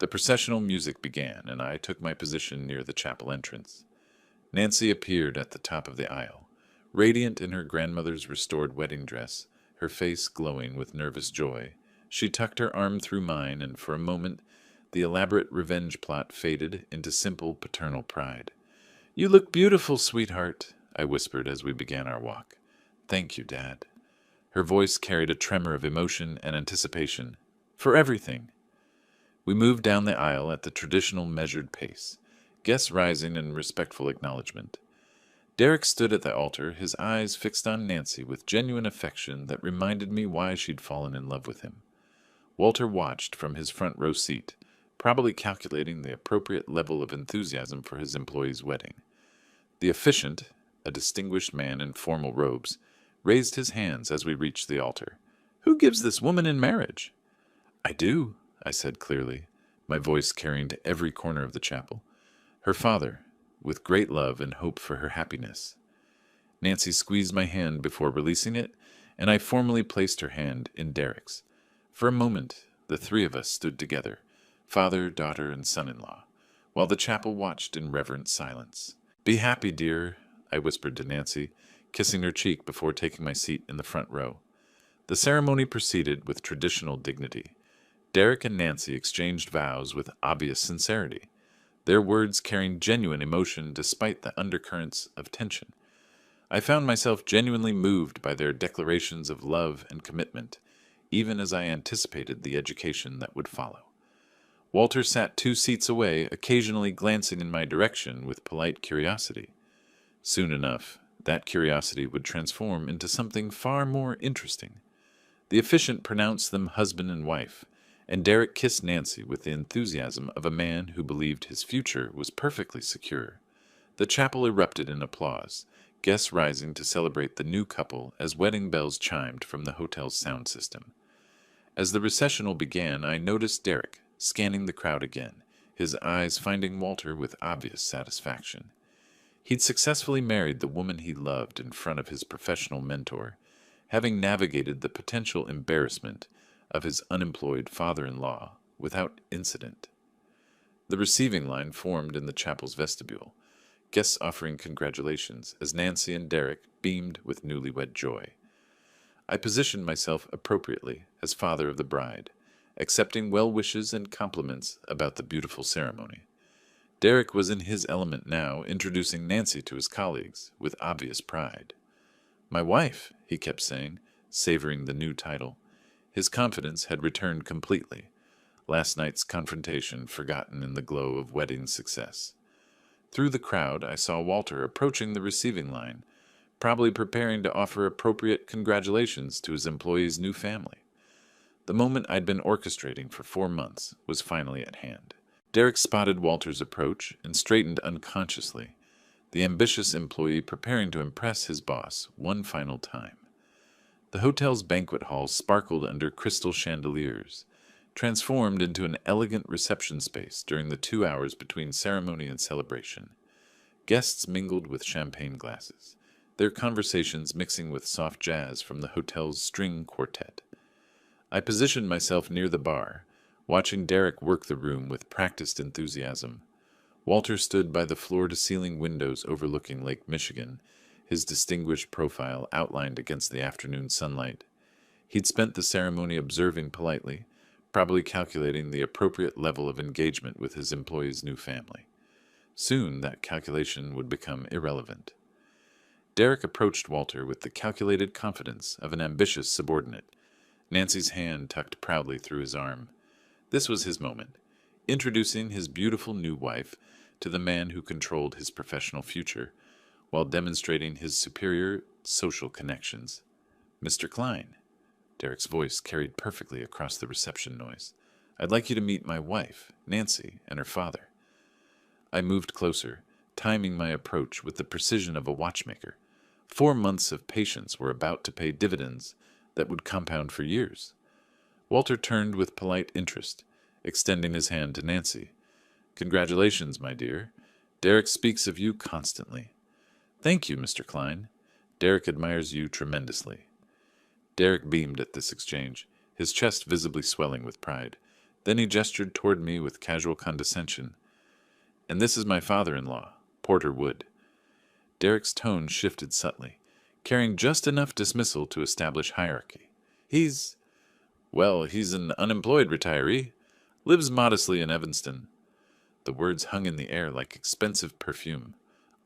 The processional music began, and I took my position near the chapel entrance. Nancy appeared at the top of the aisle, radiant in her grandmother's restored wedding dress, her face glowing with nervous joy. She tucked her arm through mine, and for a moment The elaborate revenge plot faded into simple paternal pride. "You look beautiful, sweetheart," I whispered as we began our walk. "Thank you, Dad." Her voice carried a tremor of emotion and anticipation. "For everything." We moved down the aisle at the traditional measured pace, guests rising in respectful acknowledgement. Derek stood at the altar, his eyes fixed on Nancy with genuine affection that reminded me why she'd fallen in love with him. Walter watched from his front row seat, probably calculating the appropriate level of enthusiasm for his employee's wedding. The officiant, a distinguished man in formal robes, raised his hands as we reached the altar. "Who gives this woman in marriage?" "I do," I said clearly, my voice carrying to every corner of the chapel. "Her father, with great love and hope for her happiness." Nancy squeezed my hand before releasing it, and I formally placed her hand in Derek's. For a moment, the three of us stood together, father, daughter, and son-in-law, while the chapel watched in reverent silence. "Be happy, dear," I whispered to Nancy, kissing her cheek before taking my seat in the front row. The ceremony proceeded with traditional dignity. Derek and Nancy exchanged vows with obvious sincerity, their words carrying genuine emotion despite the undercurrents of tension. I found myself genuinely moved by their declarations of love and commitment, even as I anticipated the education that would follow. Walter sat 2 seats away, occasionally glancing in my direction with polite curiosity. Soon enough, that curiosity would transform into something far more interesting. The officiant pronounced them husband and wife, and Derek kissed Nancy with the enthusiasm of a man who believed his future was perfectly secure. The chapel erupted in applause, guests rising to celebrate the new couple as wedding bells chimed from the hotel's sound system. As the recessional began, I noticed Derek scanning the crowd again, his eyes finding Walter with obvious satisfaction. He'd successfully married the woman he loved in front of his professional mentor, having navigated the potential embarrassment of his unemployed father-in-law without incident. The receiving line formed in the chapel's vestibule, guests offering congratulations as Nancy and Derek beamed with newlywed joy. I positioned myself appropriately as father of the bride, accepting well wishes and compliments about the beautiful ceremony. Derek was in his element now, introducing Nancy to his colleagues with obvious pride. "My wife," he kept saying, savoring the new title. His confidence had returned completely, last night's confrontation forgotten in the glow of wedding success. Through the crowd, I saw Walter approaching the receiving line, probably preparing to offer appropriate congratulations to his employee's new family. The moment I'd been orchestrating for 4 months was finally at hand. Derek spotted Walter's approach and straightened unconsciously, the ambitious employee preparing to impress his boss one final time. The hotel's banquet hall sparkled under crystal chandeliers, transformed into an elegant reception space during the 2 hours between ceremony and celebration. Guests mingled with champagne glasses, their conversations mixing with soft jazz from the hotel's string quartet. I positioned myself near the bar, watching Derek work the room with practiced enthusiasm. Walter stood by the floor-to-ceiling windows overlooking Lake Michigan, his distinguished profile outlined against the afternoon sunlight. He'd spent the ceremony observing politely, probably calculating the appropriate level of engagement with his employee's new family. Soon that calculation would become irrelevant. Derek approached Walter with the calculated confidence of an ambitious subordinate, Nancy's hand tucked proudly through his arm. This was his moment, introducing his beautiful new wife to the man who controlled his professional future, while demonstrating his superior social connections. "Mr. Klein," Derek's voice carried perfectly across the reception noise, "I'd like you to meet my wife, Nancy, and her father." I moved closer, timing my approach with the precision of a watchmaker. 4 months of patience were about to pay dividends that would compound for years. Walter turned with polite interest, extending his hand to Nancy. "Congratulations, my dear. Derek speaks of you constantly." "Thank you, Mr. Klein. Derek admires you tremendously." Derek beamed at this exchange, his chest visibly swelling with pride. Then he gestured toward me with casual condescension. "And this is my father-in-law, Porter Wood." Derek's tone shifted subtly, carrying just enough dismissal to establish hierarchy. He's an unemployed retiree, Lives modestly in Evanston. The words hung in the air like expensive perfume,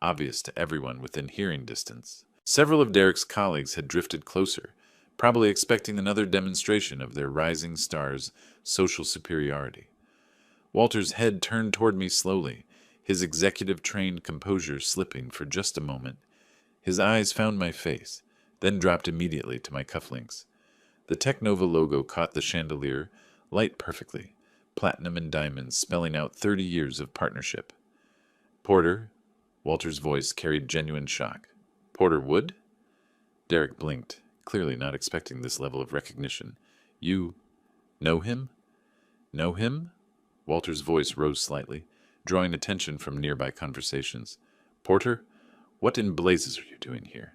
obvious to everyone within hearing distance. Several of Derek's colleagues had drifted closer, probably expecting another demonstration of their rising star's social superiority. Walter's head turned toward me slowly, his executive-trained composure slipping for just a moment. His eyes found my face, then dropped immediately to my cufflinks. The Technova logo caught the chandelier, light perfectly, platinum and diamonds spelling out 30 years of partnership. Porter, Walter's voice carried genuine shock. Porter Wood? Derek blinked, clearly not expecting this level of recognition. You know him? Know him? Walter's voice rose slightly, drawing attention from nearby conversations. Porter, what in blazes are you doing here?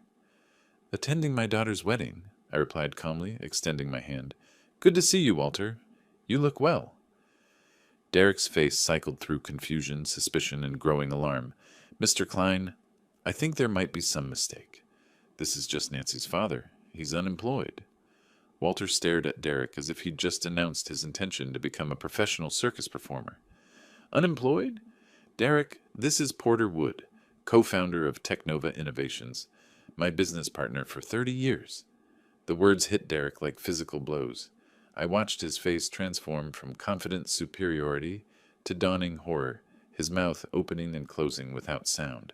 Attending my daughter's wedding, I replied calmly, extending my hand. Good to see you, Walter. You look well. Derek's face cycled through confusion, suspicion, and growing alarm. Mr. Klein, I think there might be some mistake. This is just Nancy's father. He's unemployed. Walter stared at Derek as if he'd just announced his intention to become a professional circus performer. Unemployed? Derek, this is Porter Wood, co-founder of Technova Innovations, my business partner for 30 years. The words hit Derek like physical blows. I watched his face transform from confident superiority to dawning horror, his mouth opening and closing without sound.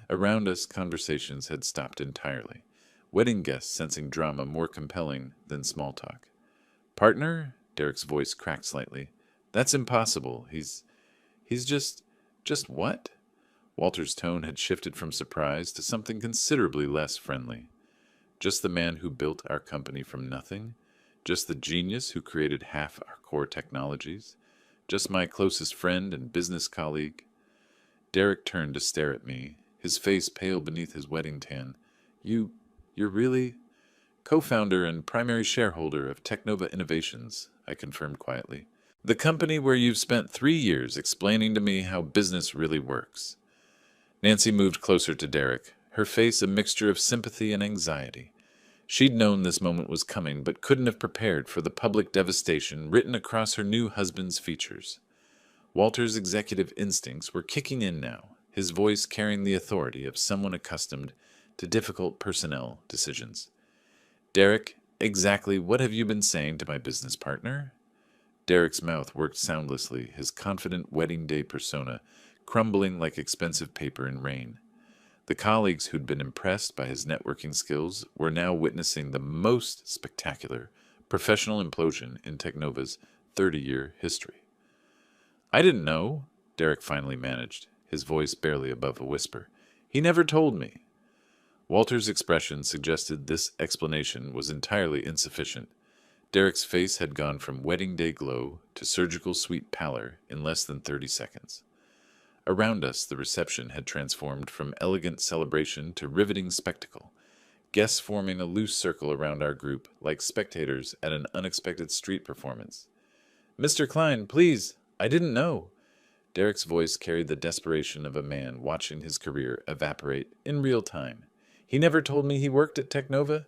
Around us, conversations had stopped entirely, wedding guests sensing drama more compelling than small talk. Partner? Derek's voice cracked slightly. That's impossible. He's just what? Walter's tone had shifted from surprise to something considerably less friendly. Just the man who built our company from nothing? Just the genius who created half our core technologies? Just my closest friend and business colleague? Derek turned to stare at me, his face pale beneath his wedding tan. You're really? Co-founder and primary shareholder of Technova Innovations, I confirmed quietly. The company where you've spent 3 years explaining to me how business really works. Nancy moved closer to Derek, her face a mixture of sympathy and anxiety. She'd known this moment was coming, but couldn't have prepared for the public devastation written across her new husband's features. Walter's executive instincts were kicking in now, his voice carrying the authority of someone accustomed to difficult personnel decisions. Derek, exactly what have you been saying to my business partner? Derek's mouth worked soundlessly, his confident wedding day persona crumbling like expensive paper in rain. The colleagues who'd been impressed by his networking skills were now witnessing the most spectacular professional implosion in Technova's 30-year history. I didn't know, Derek finally managed, his voice barely above a whisper. He never told me. Walter's expression suggested this explanation was entirely insufficient. Derek's face had gone from wedding day glow to surgical suite pallor in less than 30 seconds. Around us, the reception had transformed from elegant celebration to riveting spectacle, guests forming a loose circle around our group, like spectators at an unexpected street performance. Mr. Klein, please, I didn't know. Derek's voice carried the desperation of a man watching his career evaporate in real time. He never told me he worked at Technova.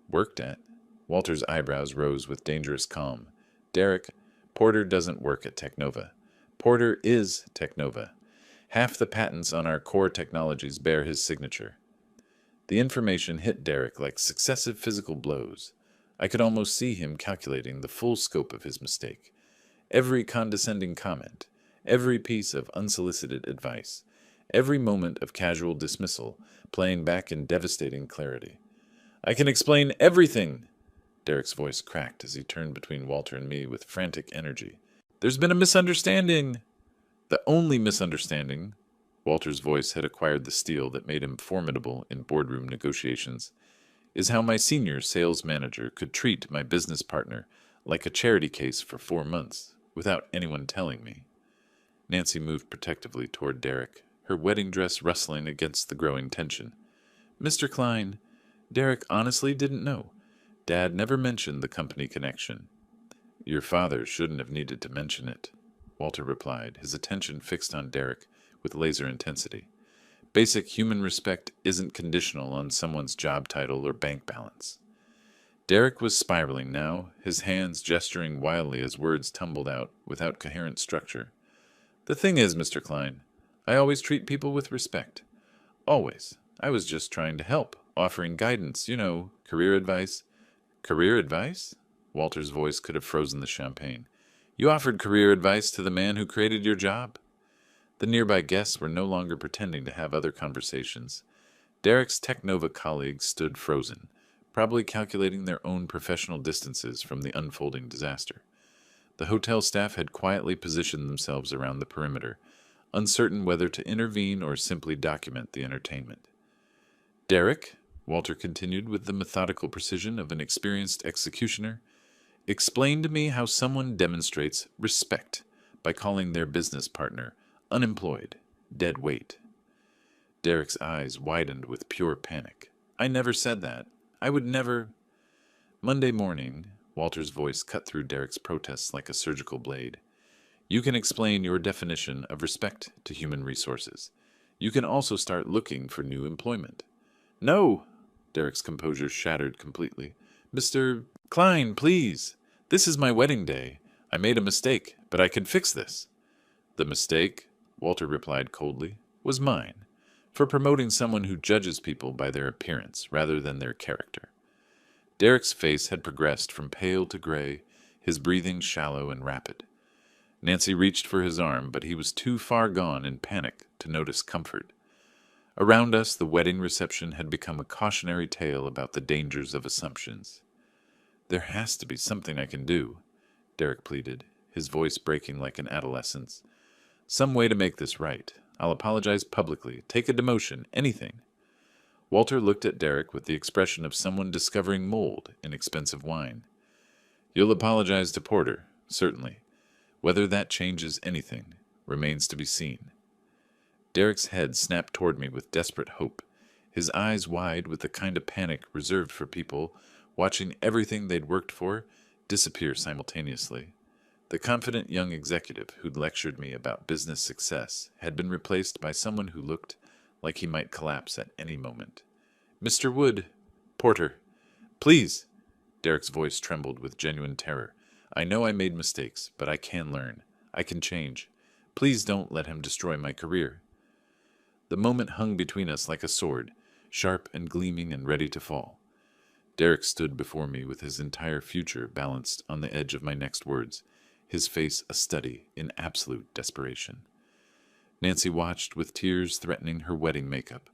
Worked at? Walter's eyebrows rose with dangerous calm. Derek, Porter doesn't work at Technova. Porter is Technova. Half the patents on our core technologies bear his signature. The information hit Derek like successive physical blows. I could almost see him calculating the full scope of his mistake. Every condescending comment, every piece of unsolicited advice, every moment of casual dismissal playing back in devastating clarity. I can explain everything! Derek's voice cracked as he turned between Walter and me with frantic energy. There's been a misunderstanding! The only misunderstanding, Walter's voice had acquired the steel that made him formidable in boardroom negotiations, is how my senior sales manager could treat my business partner like a charity case for 4 months without anyone telling me. Nancy moved protectively toward Derek, her wedding dress rustling against the growing tension. Mr. Klein, Derek honestly didn't know. Dad never mentioned the company connection. Your father shouldn't have needed to mention it, Walter replied, his attention fixed on Derek with laser intensity. Basic human respect isn't conditional on someone's job title or bank balance. Derek was spiraling now, his hands gesturing wildly as words tumbled out without coherent structure. The thing is, Mr. Klein, I always treat people with respect. Always. I was just trying to help, offering guidance, career advice. Career advice? Walter's voice could have frozen the champagne. You offered career advice to the man who created your job? The nearby guests were no longer pretending to have other conversations. Derek's Technova colleagues stood frozen, probably calculating their own professional distances from the unfolding disaster. The hotel staff had quietly positioned themselves around the perimeter, uncertain whether to intervene or simply document the entertainment. Derek, Walter continued with the methodical precision of an experienced executioner, explain to me how someone demonstrates respect by calling their business partner unemployed, dead weight. Derek's eyes widened with pure panic. I never said that. I would never. Monday morning, Walter's voice cut through Derek's protests like a surgical blade. You can explain your definition of respect to human resources. You can also start looking for new employment. No! Derek's composure shattered completely. Mr. Klein, please. This is my wedding day. I made a mistake, but I can fix this. The mistake, Walter replied coldly, was mine, for promoting someone who judges people by their appearance rather than their character. Derek's face had progressed from pale to gray, his breathing shallow and rapid. Nancy reached for his arm, but he was too far gone in panic to notice comfort. Around us, the wedding reception had become a cautionary tale about the dangers of assumptions. There has to be something I can do, Derek pleaded, his voice breaking like an adolescent's. Some way to make this right. I'll apologize publicly, take a demotion, anything. Walter looked at Derek with the expression of someone discovering mold in expensive wine. You'll apologize to Porter, certainly. Whether that changes anything remains to be seen. Derek's head snapped toward me with desperate hope, his eyes wide with the kind of panic reserved for people watching everything they'd worked for disappear simultaneously. The confident young executive who'd lectured me about business success had been replaced by someone who looked like he might collapse at any moment. Mr. Wood, Porter, please. Derek's voice trembled with genuine terror. I know I made mistakes, but I can learn. I can change. Please don't let him destroy my career. The moment hung between us like a sword, sharp and gleaming and ready to fall. Derek stood before me with his entire future balanced on the edge of my next words, his face a study in absolute desperation. Nancy watched with tears threatening her wedding makeup,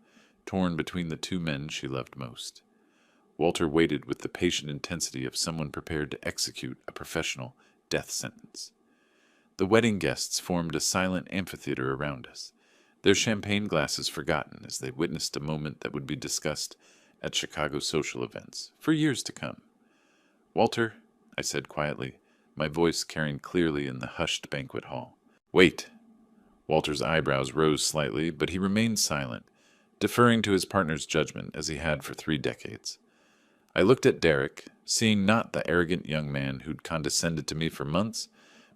torn between the two men she loved most. Walter waited with the patient intensity of someone prepared to execute a professional death sentence. The wedding guests formed a silent amphitheater around us, their champagne glasses forgotten as they witnessed a moment that would be discussed at Chicago social events for years to come. Walter, I said quietly, my voice carrying clearly in the hushed banquet hall. Wait. Walter's eyebrows rose slightly, but he remained silent, deferring to his partner's judgment as he had for 3 decades. I looked at Derek, seeing not the arrogant young man who'd condescended to me for months,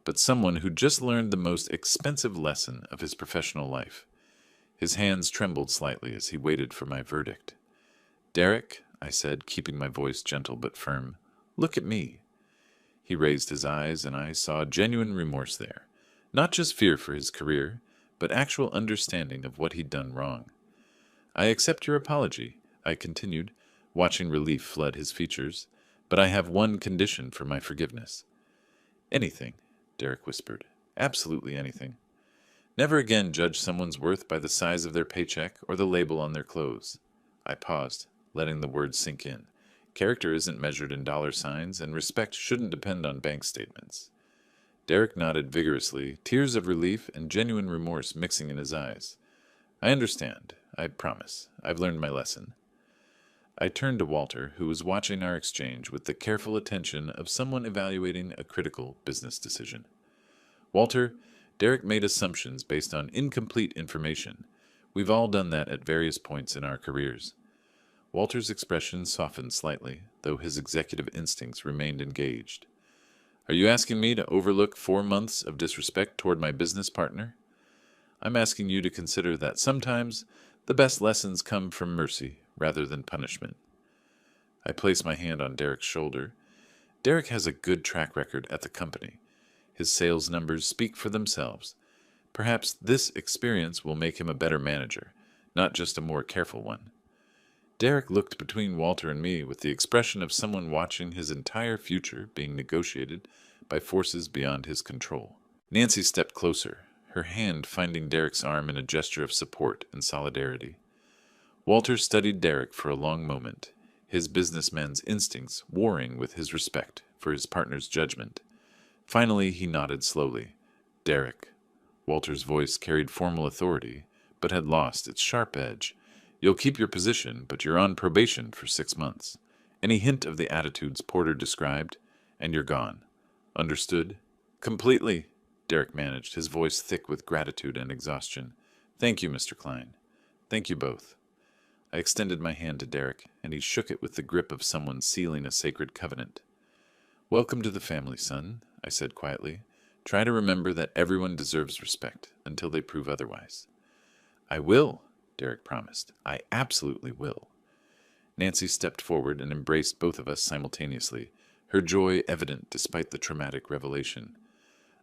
but someone who'd just learned the most expensive lesson of his professional life. His hands trembled slightly as he waited for my verdict. Derek, I said, keeping my voice gentle but firm, look at me. He raised his eyes, and I saw genuine remorse there. Not just fear for his career, but actual understanding of what he'd done wrong. I accept your apology, I continued, watching relief flood his features, but I have one condition for my forgiveness. Anything, Derek whispered. Absolutely anything. Never again judge someone's worth by the size of their paycheck or the label on their clothes. I paused, letting the words sink in. Character isn't measured in dollar signs, and respect shouldn't depend on bank statements. Derek nodded vigorously, tears of relief and genuine remorse mixing in his eyes. I understand. I promise. I've learned my lesson. I turned to Walter, who was watching our exchange with the careful attention of someone evaluating a critical business decision. Walter, Derek made assumptions based on incomplete information. We've all done that at various points in our careers. Walter's expression softened slightly, though his executive instincts remained engaged. Are you asking me to overlook 4 months of disrespect toward my business partner? I'm asking you to consider that sometimes the best lessons come from mercy rather than punishment. I placed my hand on Derek's shoulder. Derek has a good track record at the company. His sales numbers speak for themselves. Perhaps this experience will make him a better manager, not just a more careful one. Derek looked between Walter and me with the expression of someone watching his entire future being negotiated by forces beyond his control. Nancy stepped closer, her hand finding Derek's arm in a gesture of support and solidarity. Walter studied Derek for a long moment, his businessman's instincts warring with his respect for his partner's judgment. Finally, he nodded slowly. Derek. Walter's voice carried formal authority, but had lost its sharp edge. You'll keep your position, but you're on probation for 6 months. Any hint of the attitudes Porter described, and you're gone. Understood? Completely, Derek managed, his voice thick with gratitude and exhaustion. Thank you, Mr. Klein. Thank you both. I extended my hand to Derek, and he shook it with the grip of someone sealing a sacred covenant. Welcome to the family, son, I said quietly. Try to remember that everyone deserves respect until they prove otherwise. I will, Derek promised. I absolutely will. Nancy stepped forward and embraced both of us simultaneously, her joy evident despite the traumatic revelation.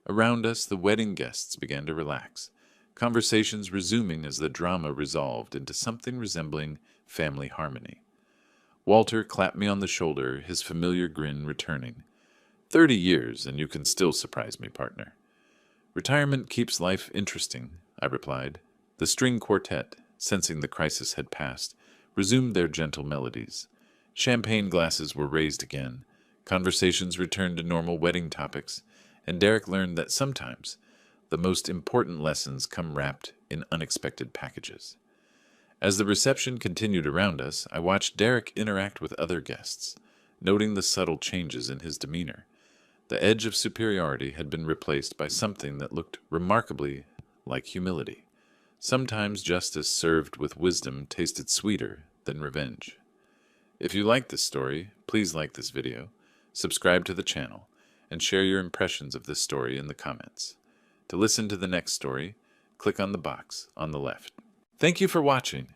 Around us, the wedding guests began to relax, conversations resuming as the drama resolved into something resembling family harmony. Walter clapped me on the shoulder, his familiar grin returning. 30 years, and you can still surprise me, partner. Retirement keeps life interesting, I replied. The string quartet, sensing the crisis had passed, resumed their gentle melodies. Champagne glasses were raised again, conversations returned to normal wedding topics, and Derek learned that sometimes the most important lessons come wrapped in unexpected packages. As the reception continued around us, I watched Derek interact with other guests, noting the subtle changes in his demeanor. The edge of superiority had been replaced by something that looked remarkably like humility. Sometimes justice served with wisdom tasted sweeter than revenge. If you like this story, please like this video, subscribe to the channel, and share your impressions of this story in the comments. To listen to the next story, click on the box on the left. Thank you for watching.